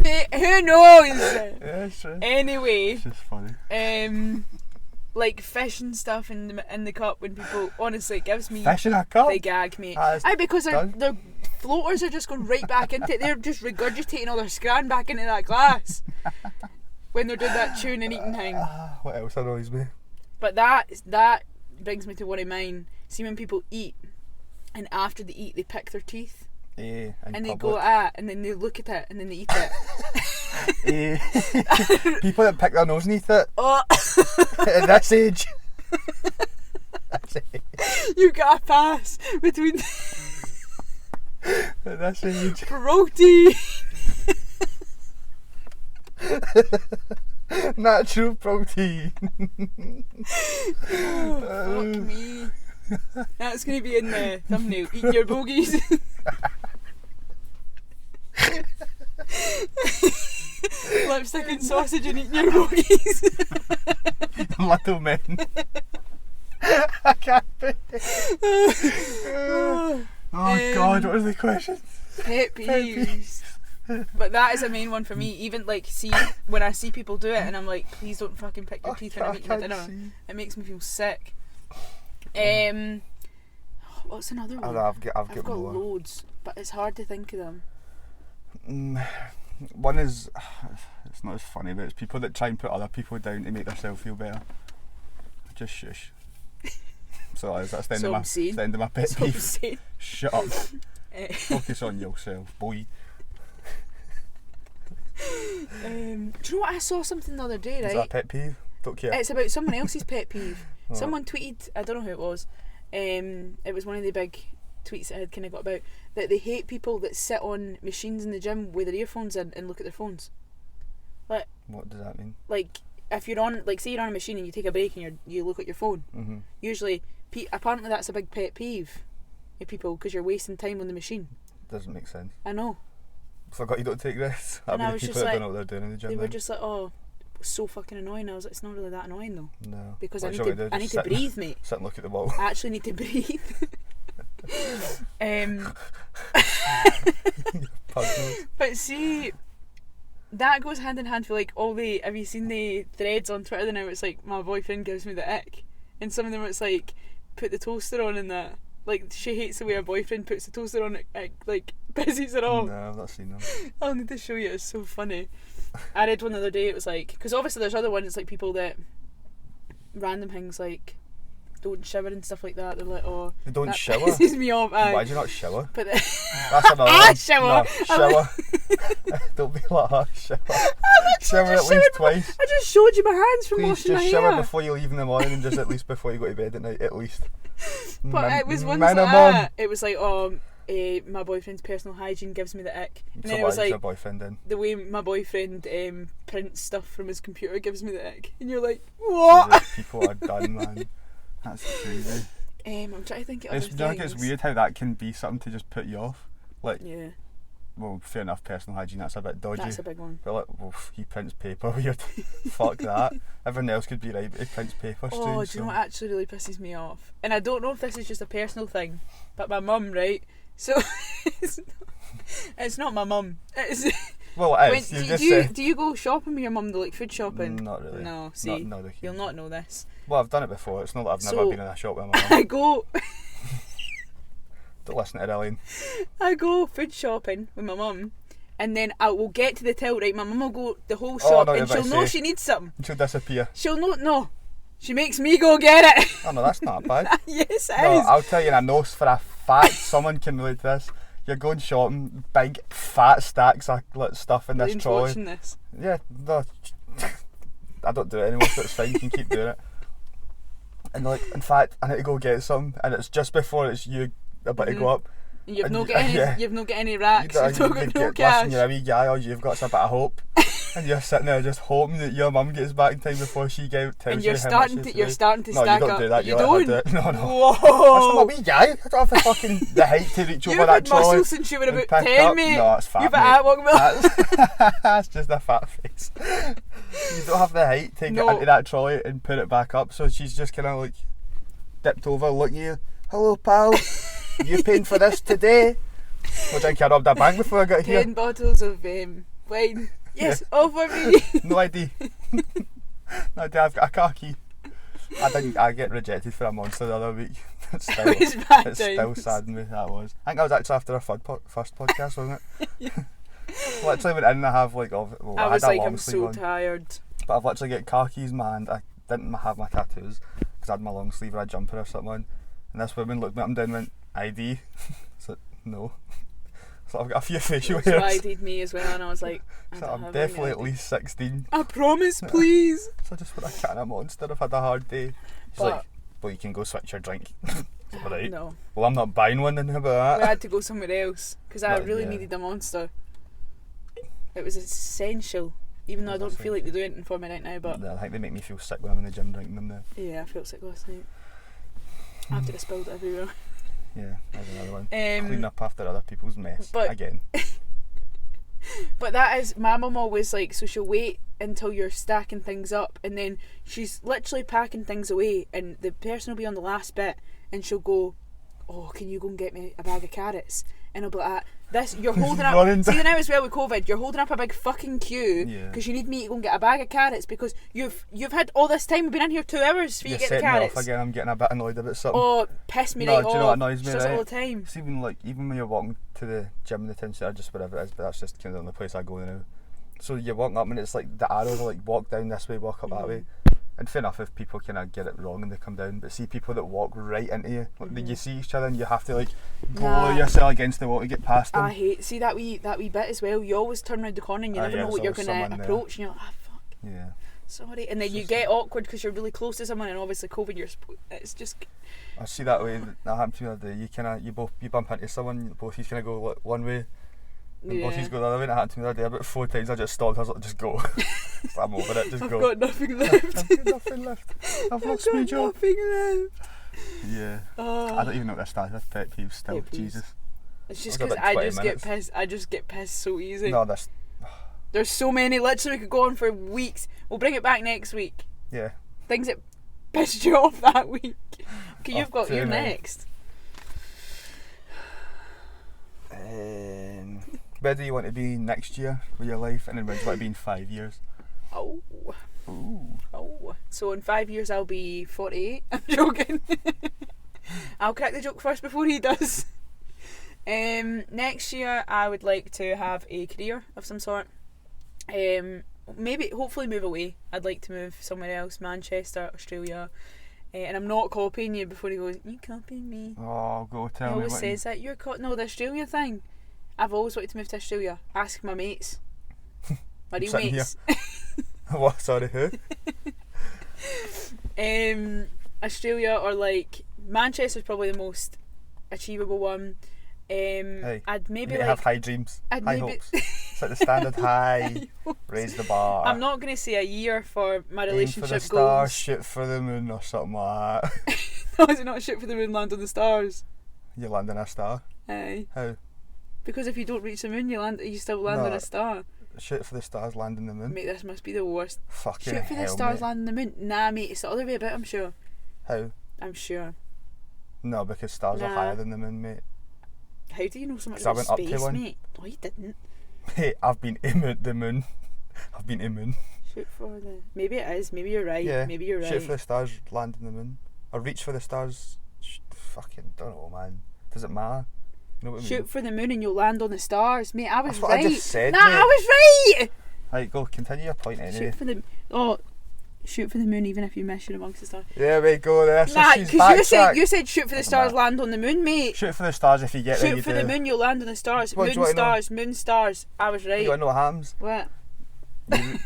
Mate, who knows? Yeah, it's true. Anyway, It's just funny. like fish and stuff in the cup when people, honestly, it gives me Fish in a cup? the gag, mate. That is Aye, because done. their floaters are just going right back into it. They're just regurgitating all their scran back into that glass when they're doing that chewing and eating thing. What else annoys me? But that brings me to one of mine. See, when people eat and after they eat they pick their teeth Yeah, and they go and then they look at it and then they eat it. People that pick their nose and eat it Oh, at this age. This age. you got a pass between At this age. protein. Natural protein. Fuck me. That's going to be in the thumbnail. Eating your bogies. Lipstick and sausage and eating your bogies. Little men. I can't be. Oh God, what was the question? Pet peeves. But that is a main one for me. Even like, see, when I see people do it, and I'm like, please don't fucking pick your teeth when I'm eating your dinner. It makes me feel sick. What's another one? I've got more. Loads, but it's hard to think of them. One is, it's not as funny, but it's people that try and put other people down to make themselves feel better. Just shush. So that's the end of my pet peeve. Shut up. Focus on yourself, boy. Do you know what? I saw something the other day, right? Is that a pet peeve? Don't care. It's about someone else's pet peeve. Oh. Someone tweeted, I don't know who it was. It was one of the big tweets that I had kind of got about, that they hate people that sit on machines in the gym with their earphones in and look at their phones. Like, what does that mean? Like, if you're on, like, say you're on a machine and you take a break and you look at your phone. Mm-hmm. Usually, apparently that's a big pet peeve of people, because you're wasting time on the machine. Doesn't make sense. I know. Forgot you don't take risks. I mean, people that don't know what they're doing in the gym. They were just like, oh, so fucking annoying. I was like, it's not really that annoying though. No. Because I need to breathe, mate. Sit and look at the wall. I actually need to breathe. But see, that goes hand in hand for like all the, have you seen the threads on Twitter now? It's like, my boyfriend gives me the ick, and some of them it's like, put the toaster on and that. Like, she hates the way her boyfriend puts the toaster on, it like pisses her off. No, I've not seen them. I'll need to show you, it's so funny. I read one the other day, it was like, because obviously there's other ones, like people that, random things like, don't shower and stuff like that. They're like, oh, they don't that shower? pisses me off. Why do you not shower? But that's another one. Shower. No, shower. Don't be like that. Shower at least twice. I just showed you my hands from Please washing my hair. just shower before you leave in the morning, and just at least before you go to bed at night, at least. But it was one like that. It was like, my boyfriend's personal hygiene gives me the ick. And so then it was like, your boyfriend in? The way my boyfriend prints stuff from his computer gives me the ick. And you're like, what? People are done, man. That's crazy. I'm trying to think of other things. Do you think it's weird how that can be something to just put you off? Like, yeah. Well, fair enough, personal hygiene, that's a bit dodgy. That's a big one. But like, well, he prints paper, weird. Fuck that. Everyone else could be right, but he prints paper. Oh, do you know what actually really pisses me off? And I don't know if this is just a personal thing, but my mum, right? So, it's not my mum. Well, it is. Do you go shopping with your mum, like food shopping? Not really. No, see, you'll not know this. Well, I've done it before. It's not that I've never been in a shop with my mum. I go... Don't listen to Elaine. I go food shopping with my mum, and then I will get to the till, right? My mum will go the whole shop, and she'll know she needs something. And she'll disappear. She'll know, no. She makes me go get it. Oh no, that's not bad. Yes, it is. I'll tell you, and I know for a fact someone can relate to this. You're going shopping, big fat stacks of stuff in this trolley. Watching this. Yeah, no, I don't do it anymore, so it's fine. You can keep doing it. And like, in fact, I need to go get some, and it's just before it's you about to go up. You've not got any racks. You've not got no cash. Listen, you're a wee guy. All you've got is a bit of hope, and you're sitting there just hoping that your mum gets back in time before she tells and you how much you're starting to stack up. No, you don't do that. You don't. Do it. No. Whoa. I'm a wee guy. I don't have the fucking the height to reach over that trolley. You've had muscles since you were about 10, mate. No, that's fat. You've had that's just a fat face. You don't have the height to get into that trolley and put it back up. So she's just kind of like dipped over, looking at you. Hello, pal. You paying for this today? I think I robbed a bank before I got here. 10 bottles of wine. Yes, all for me. No idea. No idea. I've got a car key. I get rejected for a monster the other week. It's still saddened me. That was. I think that was actually after our first podcast, wasn't it? Yeah. Literally went in and I have like. Well, I was like, I'm so tired. But I've literally got car keys, man. I didn't have my tattoos because I had my long sleeve or a jumper or something on. And this woman looked me up and down and went, ID? So, no. So I've got a few facial hairs. So ID'd me as well, and I was like, I'm definitely at least 16. I promise, please. So I just went, I can't, a monster. I've had a hard day. She's like, well, you can go switch your drink. Alright. No. Well, I'm not buying one, then how about that? We had to go somewhere else because I really needed a monster. It was essential. Even though I don't feel like they do anything for me right now, but I think they make me feel sick when I'm in the gym drinking them now. Yeah, I felt sick last night. After I spilled it everywhere. Yeah, there's another one. Clean up after other people's mess again. But that is, my mum always like, so she'll wait until you're stacking things up, and then she's literally packing things away, and the person will be on the last bit, and she'll go, oh, can you go and get me a bag of carrots? And I'll be like, You're holding up. See now as well with COVID, you're holding up a big fucking queue because you need me to go and get a bag of carrots because you've had all this time. We've been in here 2 hours for you to get the carrots. Me off again. I'm getting a bit annoyed about something. Oh, piss me right off. Do you know what annoys me? Right? All the time. It's even when you're walking to the gym in the town centre, just whatever it is, but that's just kind of the only place I go now. So you're walking up and it's like the arrows are like walk down this way, walk up that way. And fair enough if people kind of get it wrong and they come down, but see people that walk right into you, like you see each other and you have to like blow yourself against the wall to get past them. I hate that wee bit as well. You always turn around the corner and you never know what you're going to approach, and you're like, fuck. Yeah. Sorry, and then you get awkward because you're really close to someone, and obviously COVID, it's just. I see that way. That happened to me the other day. You bump into someone, both he's gonna go one way. And both he's go the other way, and it happened to me the other day about 4 times. I just stopped, I was like, just go. I'm over it, I've go. Got nothing left. I've got nothing left. I've lost my job. Nothing left. Yeah. I don't even know what this started. That's pet peeves still. Pet peeves. Jesus. It's just because I just get pissed so easy. No, there's so many. Literally, we could go on for weeks. We'll bring it back next week. Yeah. Things that pissed you off that week. Okay, you're next. Where do you want to be next year with your life, and then where do you want to be in 5 years? Oh. Ooh. Oh. So in 5 years I'll be 48. I'm joking. I'll crack the joke first before he does. Next year I would like to have a career of some sort. Hopefully move away. I'd like to move somewhere else, Manchester, Australia. And I'm not copying you before he goes, you copying me. Oh, go tell me. He always says that. No, the Australia thing. I've always wanted to move to Australia. Ask my mates. My real mates. What? Sorry, who? Australia or like Manchester's probably the most achievable one. I'd maybe have high dreams, high hopes. Set the standard high, raise the bar. I'm not going to say a year for my relationship goals. Aim for the stars, shoot for the moon, or something like that. No, is it not shoot for the moon, land on the stars? You land on a star. Aye. How? Because if you don't reach the moon, you still land on a star. Shoot for the stars, land on the moon. Mate, this must be the worst. Fucking shoot for the stars, mate. land on the moon. Nah, mate, it's the other way about. I'm sure. How? I'm sure. No, because stars are higher than the moon, mate. How do you know so much about space, mate? Oh, you didn't. Mate, I've been in the moon. I've been in moon. Shoot for the. Maybe it is. Maybe you're right. Yeah. Maybe you're right. Shoot for the stars, land on the moon, or reach for the stars. Fucking don't know, man. Does it matter? You know what I mean? Shoot for the moon and you'll land on the stars, mate. I was That's right. What I just said, nah, mate. I was right. Right, go. Continue your point anyway. Shoot for the moon, even if you miss you're amongst the stars. Yeah, we go there. So nah, because you said shoot for the stars, land on the moon, mate. Shoot for the stars if you get there. Shoot for the moon, you'll land on the stars. What, moon stars. I was right. You want to know what happens? What?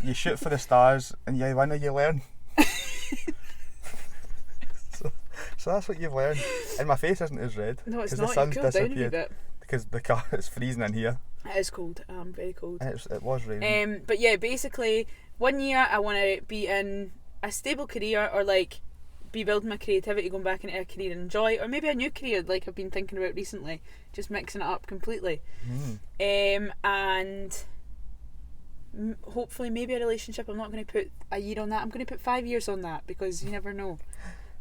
You shoot for the stars and you win or you learn. So that's what you've learned. And my face isn't as red. No, it's not. The sun's disappeared down a bit. Because the car is freezing in here. It is cold. Very cold. It was raining. But yeah, basically, 1 year I want to be in a stable career, or like be building my creativity, going back into a career and enjoy, or maybe a new career like I've been thinking about recently, just mixing it up completely. And hopefully maybe a relationship. I'm not going to put a year on that. I'm going to put 5 years on that, because you never know.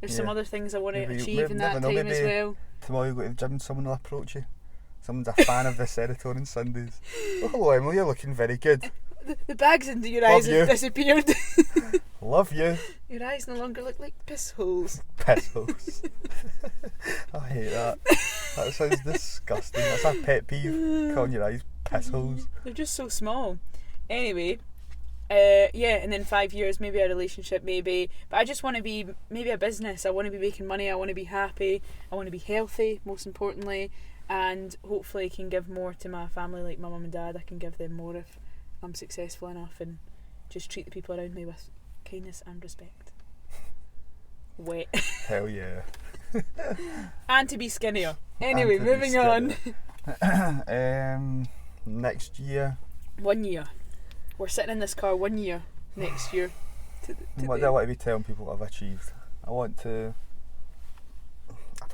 There's some other things I want to achieve in that time as well. Tomorrow you go to the gym and someone will approach you. Someone's a fan of the Serotonin Sundays. Oh, hello Emily, you're looking very good. The bags under your eyes have disappeared. Love you. Your eyes no longer look like piss holes. Piss holes. I hate that. That sounds disgusting. That's a pet peeve. Calling your eyes piss holes. They're just so small. Anyway, and then 5 years, maybe a relationship, maybe. But I just want to be maybe a business. I want to be making money. I want to be happy. I want to be healthy, most importantly. And hopefully I can give more to my family, like my mum and dad. I can give them more if I'm successful enough, and just treat the people around me with kindness and respect. Wet. Hell yeah. And to be skinnier. Anyway, moving on. Next year. 1 year. We're sitting in this car 1 year next year. What do I want to be telling people what I've achieved? I don't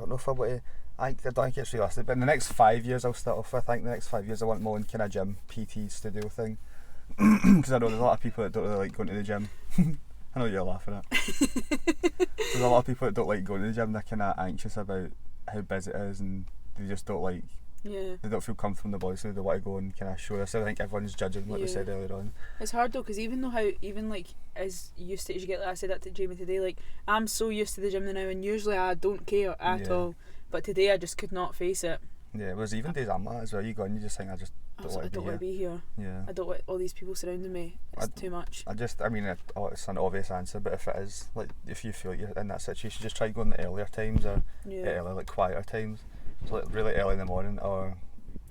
know if I want to. I don't think it's realistic, but in the next 5 years I'll start off with. I think the next 5 years I want my own kind of gym, PT studio thing. Because I know there's a lot of people that don't really like going to the gym. I know what you're laughing at. There's a lot of people that don't like going to the gym. They're kind of anxious about how busy it is, and they just don't like Yeah. They don't feel comfortable in the body, so they don't want to go and kind of show this. I think everyone's judging, like we said earlier on. It's hard though, because even like as used to as you get, like I said that to Jamie today, like I'm so used to the gym now, and usually I don't care at all, but today I just could not face it. Yeah, it was even days I'm like as well. You go and you just think I don't want to be here. Yeah. I don't want all these people surrounding me. It's too much. I mean, it's an obvious answer, but if it is, like, if you feel like you're in that situation, just try going the earlier times or earlier, like quieter times. So like really early in the morning or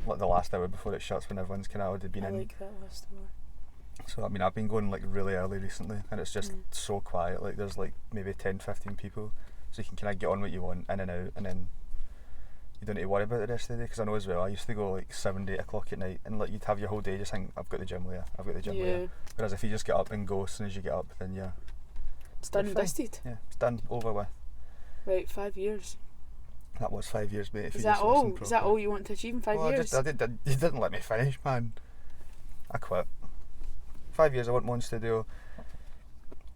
like the last hour before it shuts when everyone's kind of already been in. I like that last hour. So I mean, I've been going like really early recently, and it's just so quiet. Like there's like maybe 10-15 people, so you can kind of get on what you want in and out, and then you don't need to worry about the rest of the day. Because I know as well, I used to go like 7 to 8 o'clock at night, and like you'd have your whole day just think, I've got the gym later, I've got the gym later. Whereas if you just get up and go as soon as you get up, then it's done and dusted. Yeah, it's done, over with. Right, 5 years. That was 5 years, mate. Is that all? Is that all you want to achieve in 5 years? You didn't let me finish, man. I quit. 5 years I want one studio.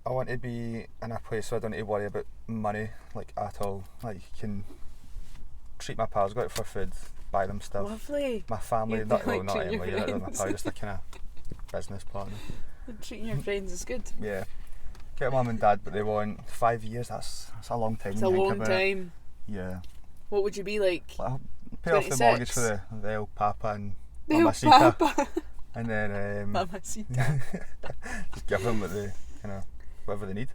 I want to be in a place so I don't need to worry about money, like, at all. Like, can treat my pals, go out for food, buy them stuff. Lovely. My family, not anyway, my pal, just a kind of business partner. Treating your friends is good. Yeah. Get mum and dad, but they want 5 years. That's a long time. It's a long time. Yeah. What would you be like? I'll pay off the mortgage for the El Papa and the Mamacita. And then Mamacita. just give them what they whatever they need.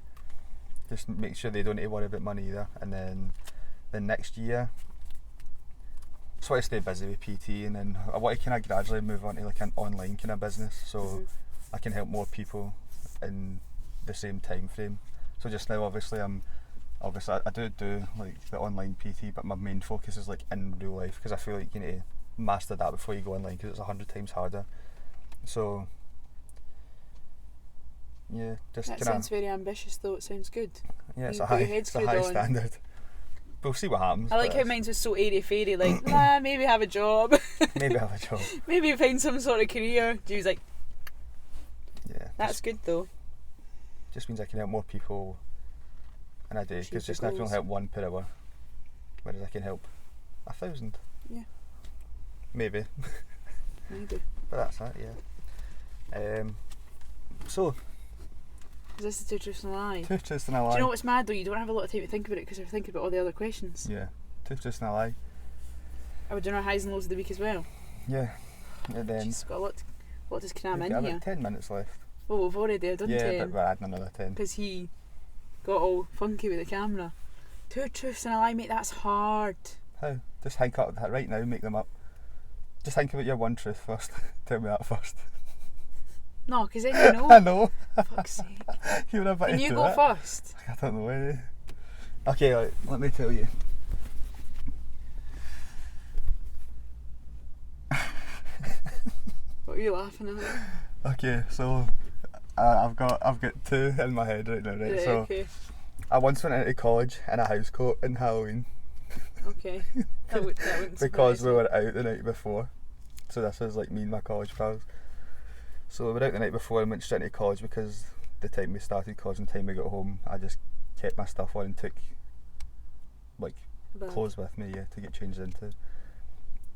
Just make sure they don't need to worry about money either. And then the next year, just want to stay busy with PT, and then I want to kind of gradually move on to like an online kind of business, so I can help more people in the same time frame. So just now, obviously I do like the online PT, but my main focus is like in real life, because I feel like you need to master that before you go online, because it's 100 times harder. So yeah, just that sounds very ambitious though. It sounds good. Yeah, it's a high standard. But we'll see what happens. I like how mine was so airy fairy, like maybe have a job. Maybe find some sort of career. He was like, yeah, that's good though. Just means I can help more people in a day, because just now I can only help one per hour, whereas I can help 1,000. Yeah. Maybe. Maybe. But that's it, yeah. So. Is this the 2 truths and a lie? 2 truths and a lie. Do you know what's mad though? You don't have a lot of time to think about it, because you're thinking about all the other questions. Yeah. 2 truths and a lie. Are we doing our highs and lows of the week as well? Yeah. And then. Jeez, got a lot to cram in here. here. 10 minutes left. Oh, we've already done 10. Yeah, but we're adding another 10. Because he got all funky with the camera. 2 truths and a lie, mate, that's hard. How? Just think up right now, make them up. Just think about your one truth first. Tell me that first. No, because then you know. I know. Fuck's sake. You're a bit Can you go first? I don't know. Okay, let me tell you. What are you laughing at? Okay, so I've got 2 in my head right now, right? So okay. I once went into college in a house coat in Halloween. Okay. That wouldn't because we were out the night before. So this was like me and my college pals. So we were out the night before and went straight into college, because the time we started college and the time we got home, I just kept my stuff on and took like clothes with me, to get changed into.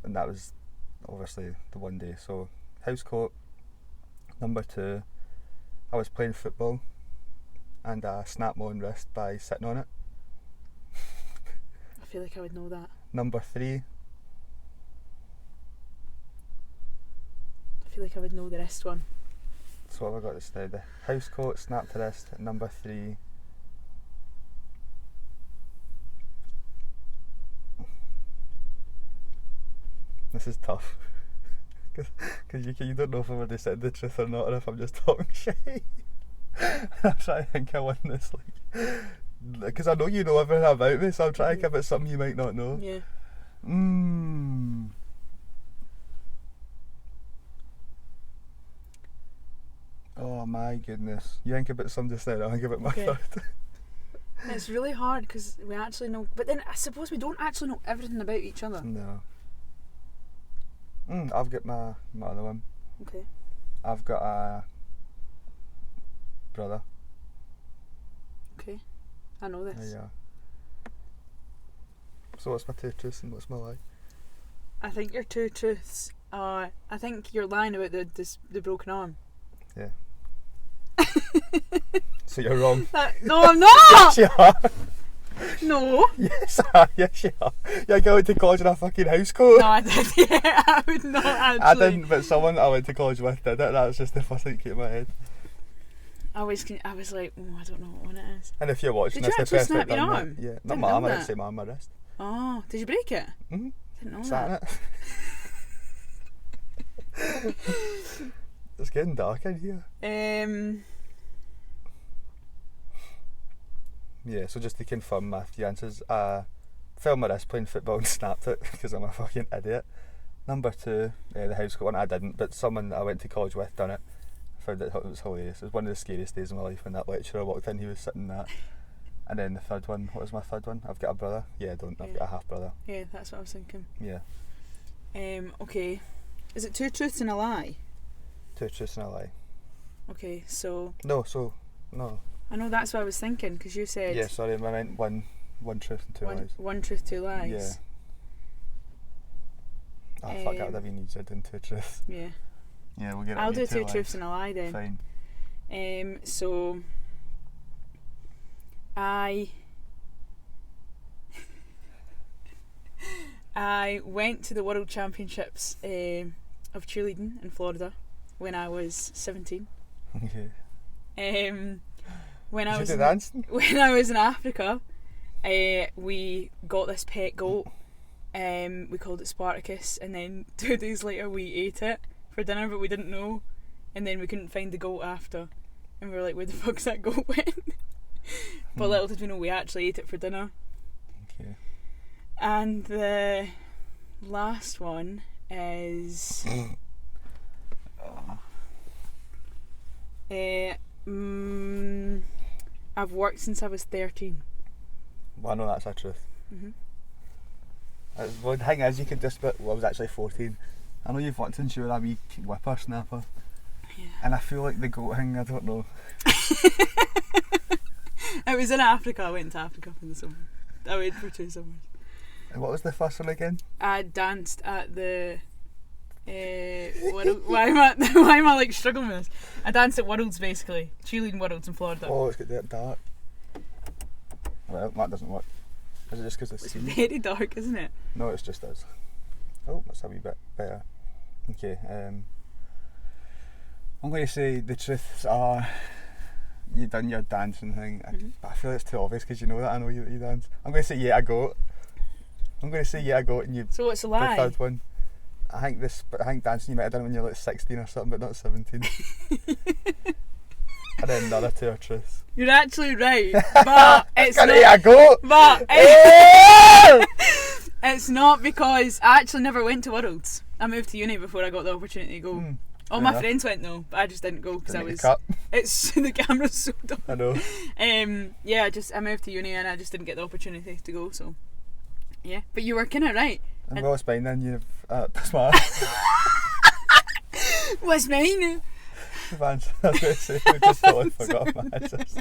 And that was obviously the one day. So house coat. Number 2, I was playing football and I snapped my own wrist by sitting on it. I feel like I would know that. Number 3, I feel like I would know the rest one. So what have I got this now? The house coat, snapped the wrist. Number 3, this is tough. Because you don't know if I've already said the truth or not, or if I'm just talking shit. I'm trying to think I won this, because I know you know everything about me, so I'm trying to think if it's something you might not know. Yeah. Oh my goodness. You think about some just now, I'll think about my third. It's really hard because we actually know, but then I suppose we don't actually know everything about each other. No. I've got my other one. Okay. I've got a brother. Okay. I know this. Yeah. So what's my 2 truths and what's my lie? I think your two truths are... I think you're lying about the broken arm. Yeah. So you're wrong. No, I'm not! Yes, you are. No. Yes, yes, you are. You're going to college in a fucking house coat. No, I did. Yeah, I would not actually. I didn't, but someone I went to college with did it. That was just the first thing that came to my head. I was like, I don't know what one it is. And if you're watching Did this, you actually the snap perfect your thing, arm? yeah, not Didn't my know arm. I that. didn't say my arm, my wrist. Oh, did you break it? Mm-hmm. Didn't know Sat that. in it. It's getting dark in here. Yeah, so just to confirm my few answers, fell my wrist playing football and snapped it because I'm a fucking idiot. Number 2, the house coat one, I didn't, but someone I went to college with done it. I found it was hilarious. It was one of the scariest days of my life when that lecturer walked in, he was sitting that. And then the third one, what was my third one? I've got a brother. Yeah, I don't. I've got a half brother. Yeah, that's what I was thinking. Yeah. Okay. Is it 2 truths and a lie? 2 truths and a lie. Okay, so... No. I know that's what I was thinking, because you said... Yeah, sorry, I meant one truth and 2 lies. One truth, 2 lies. Yeah. Oh, fuck, that would have been easier than 2 truths. Yeah. Yeah, we'll get it. I'll do 2 truths and a lie then. Fine. So... I went to the World Championships of cheerleading in Florida when I was 17. Okay. When I was in Africa, we got this pet goat. We called it Spartacus, and then 2 days later we ate it for dinner, but we didn't know, and then we couldn't find the goat after, and we were like, where the fuck's that goat went? But little did we know we actually ate it for dinner. Okay. And the last one is I've worked since I was 13. Well, I know that's a truth. Mm-hmm. Well, the thing is, you could just I was actually 14. I know you've worked since you were a wee whippersnapper. Yeah. And I feel like the goat thing, I don't know. It was in Africa. I went to Africa for the summer. I went for 2 summers. And what was the first one again? I danced at the why am I like struggling with this? I danced at Worlds, basically. Cheerleading Worlds in Florida. Oh, it's got that dark. Well, that doesn't work. Is it just because it's very dark, isn't it? No, it's just us. Oh, that's a wee bit better. Okay, I'm going to say the truths are you done your dancing thing. Mm-hmm. I feel it's too obvious because you know that I know you dance. I'm going to say yeah, I goat. I'm going to say yeah, I goat, and you. So what's a lie? The third one. I think dancing you might have done it when you're like 16 or something, but not 17. And then the other 2 are truths. You're actually right, but it's not. Yeah, I goat. But it's not because I actually never went to Worlds. I moved to uni before I got the opportunity to go. All my friends went though, but I just didn't go because I was. It's the camera's so dumb. I know. Yeah, I moved to uni and I just didn't get the opportunity to go. So, yeah. But you were kind of right. And what's mine then? You've smart. What's mine? Vance, I was going to say, we just totally forgot my answers.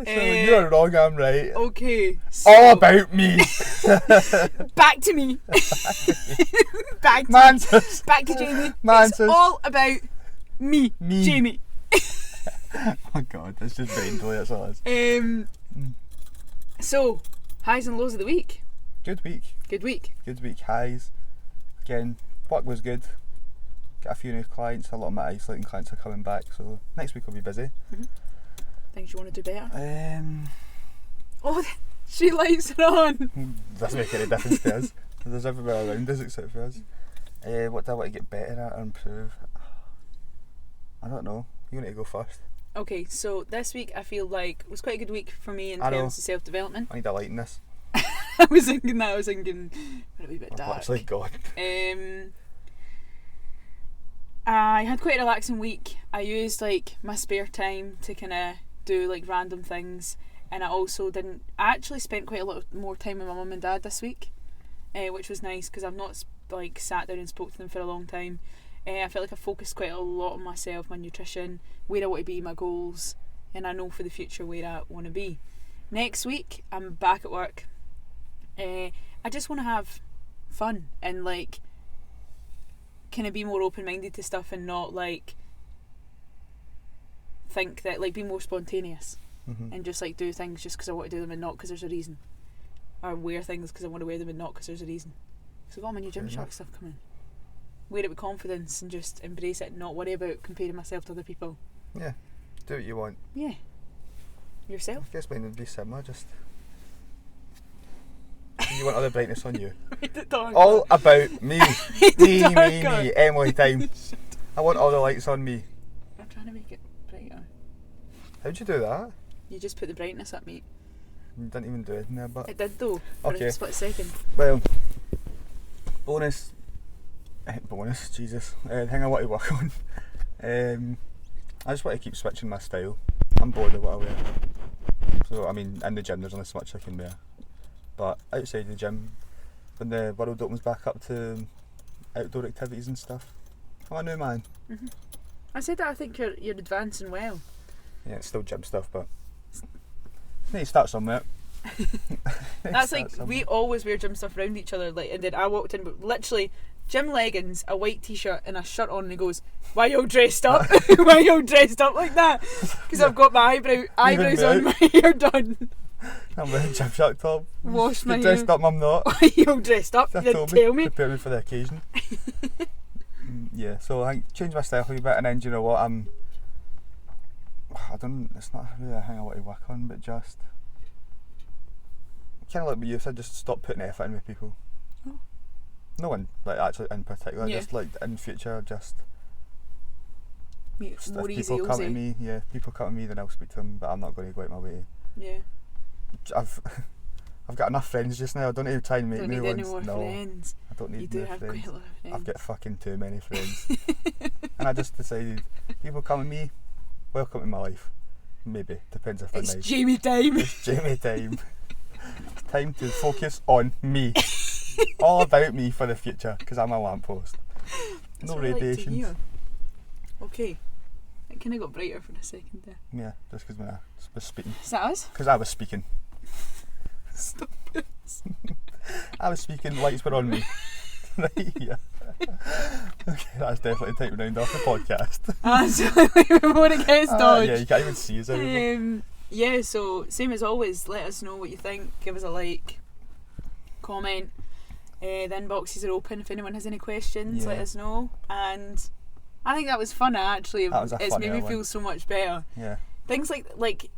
You're wrong, I'm right. Okay. So all about me. Back to me. Back to Mansus. Back to Jamie. Mansus. It's all about me. Jamie. Oh God, that's just brain delay, that's all it is. So, highs and lows of the week. Good week. Good week. Good week. Highs. Again, work was good. Got a few new clients. A lot of my isolating clients are coming back, so next week will be busy. Mm-hmm. Things you want to do better? Oh, she lights it on. Doesn't make any difference to us. There's everywhere around us except for us. What do I want to get better at or improve? I don't know. You want to go first? Okay, so this week I feel like it was quite a good week for me in terms of self-development. I need a light in this. I was thinking a wee bit dark. Actually, God. I had quite a relaxing week. I used like my spare time to kind of do like random things, and I actually spent quite a lot more time with my mum and dad this week, which was nice because I've not like sat down and spoke to them for a long time. I felt like I focused quite a lot on myself, my nutrition, where I want to be, my goals, and I know for the future where I want to be. Next week I'm back at work. I just want to have fun and like kind of be more open-minded to stuff and not like think that, like, be more spontaneous and just like do things just because I want to do them and not because there's a reason, or wear things because I want to wear them and not because there's a reason. So I've got my new Gymshark stuff coming. Wear it with confidence and just embrace it, not worry about comparing myself to other people. Yeah, do what you want. Yeah, yourself. I guess mine would be similar, just you want other brightness on you. All about me. me, Emily time. I want all the lights on me. I'm trying to make it brighter. How'd you do that? You just put the brightness up, mate. You didn't even do it in there, but it did though, for a split second. Well, bonus, Jesus, thing I want to work on. I just want to keep switching my style. I'm bored of what I wear. So, I mean, in the gym there's only so much I can wear. But outside the gym, when the world opens back up to outdoor activities and stuff, I'm a new man. I said that I think you're advancing well. Yeah, it's still gym stuff, but you need to start somewhere. That's like, we always wear gym stuff around each other, like, and then I walked in with literally gym leggings, a white t-shirt and a shirt on, and he goes, "Why you all dressed up? Why you all dressed up like that?" Because I've got my eyebrows on, my hair done. I'm wearing a Gymshark top. Wash my hair. Dressed up, I'm not. Why you all dressed up? You didn't tell me. Prepare me for the occasion. Yeah, so I think change my style a wee bit, and then do you know what, it's not really a thing I want to work on, but just kind of like what you said, just stop putting effort in with people. No one, like, actually in particular, just like in future, just if people come to me, people come to me, then I'll speak to them, but I'm not going to go out my way. Yeah. I've got enough friends just now. I don't need to try and make new ones. Any more friends. I don't need you do new have friends. Quite a lot of friends. I've got fucking too many friends. And I just decided, people come to me, welcome to my life. Maybe, depends if it's I'm nice. Jamie time. It's Jamie time. It's time to focus on me. All about me for the future, because I'm a lamppost. No radiations. Like okay. It kind of got brighter for a second there. Yeah, just because when I was speaking. Is that us? Because I was speaking. Stop it. I was speaking, lights were on me. Right, yeah. Okay, that's definitely time to round off the podcast. Absolutely, before it gets dodged. Yeah, you can't even see us anymore. Yeah, so same as always, let us know what you think. Give us a like, comment. The inboxes are open if anyone has any questions. Let us know. And I think that was fun, actually. It's made me feel so much better. Yeah. Things like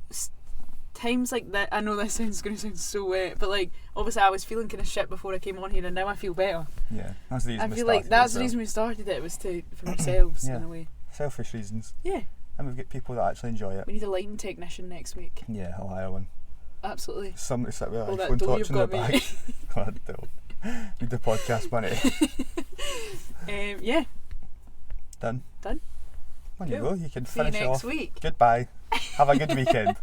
times like that. I know this is going to sound so wet, but like, obviously I was feeling kind of shit before I came on here, and now I feel better. Yeah, that's the reason. I feel like that's the reason we started it, was for ourselves in a way. Selfish reasons. Yeah. And we've got people that actually enjoy it. We need a lighting technician next week. Yeah, I'll hire one. Absolutely. Somebody sit with an iPhone torch in their bag. I don't. Need the podcast money. Yeah. Done. On you go. You can See finish you it next off. week. Goodbye. Have a good weekend.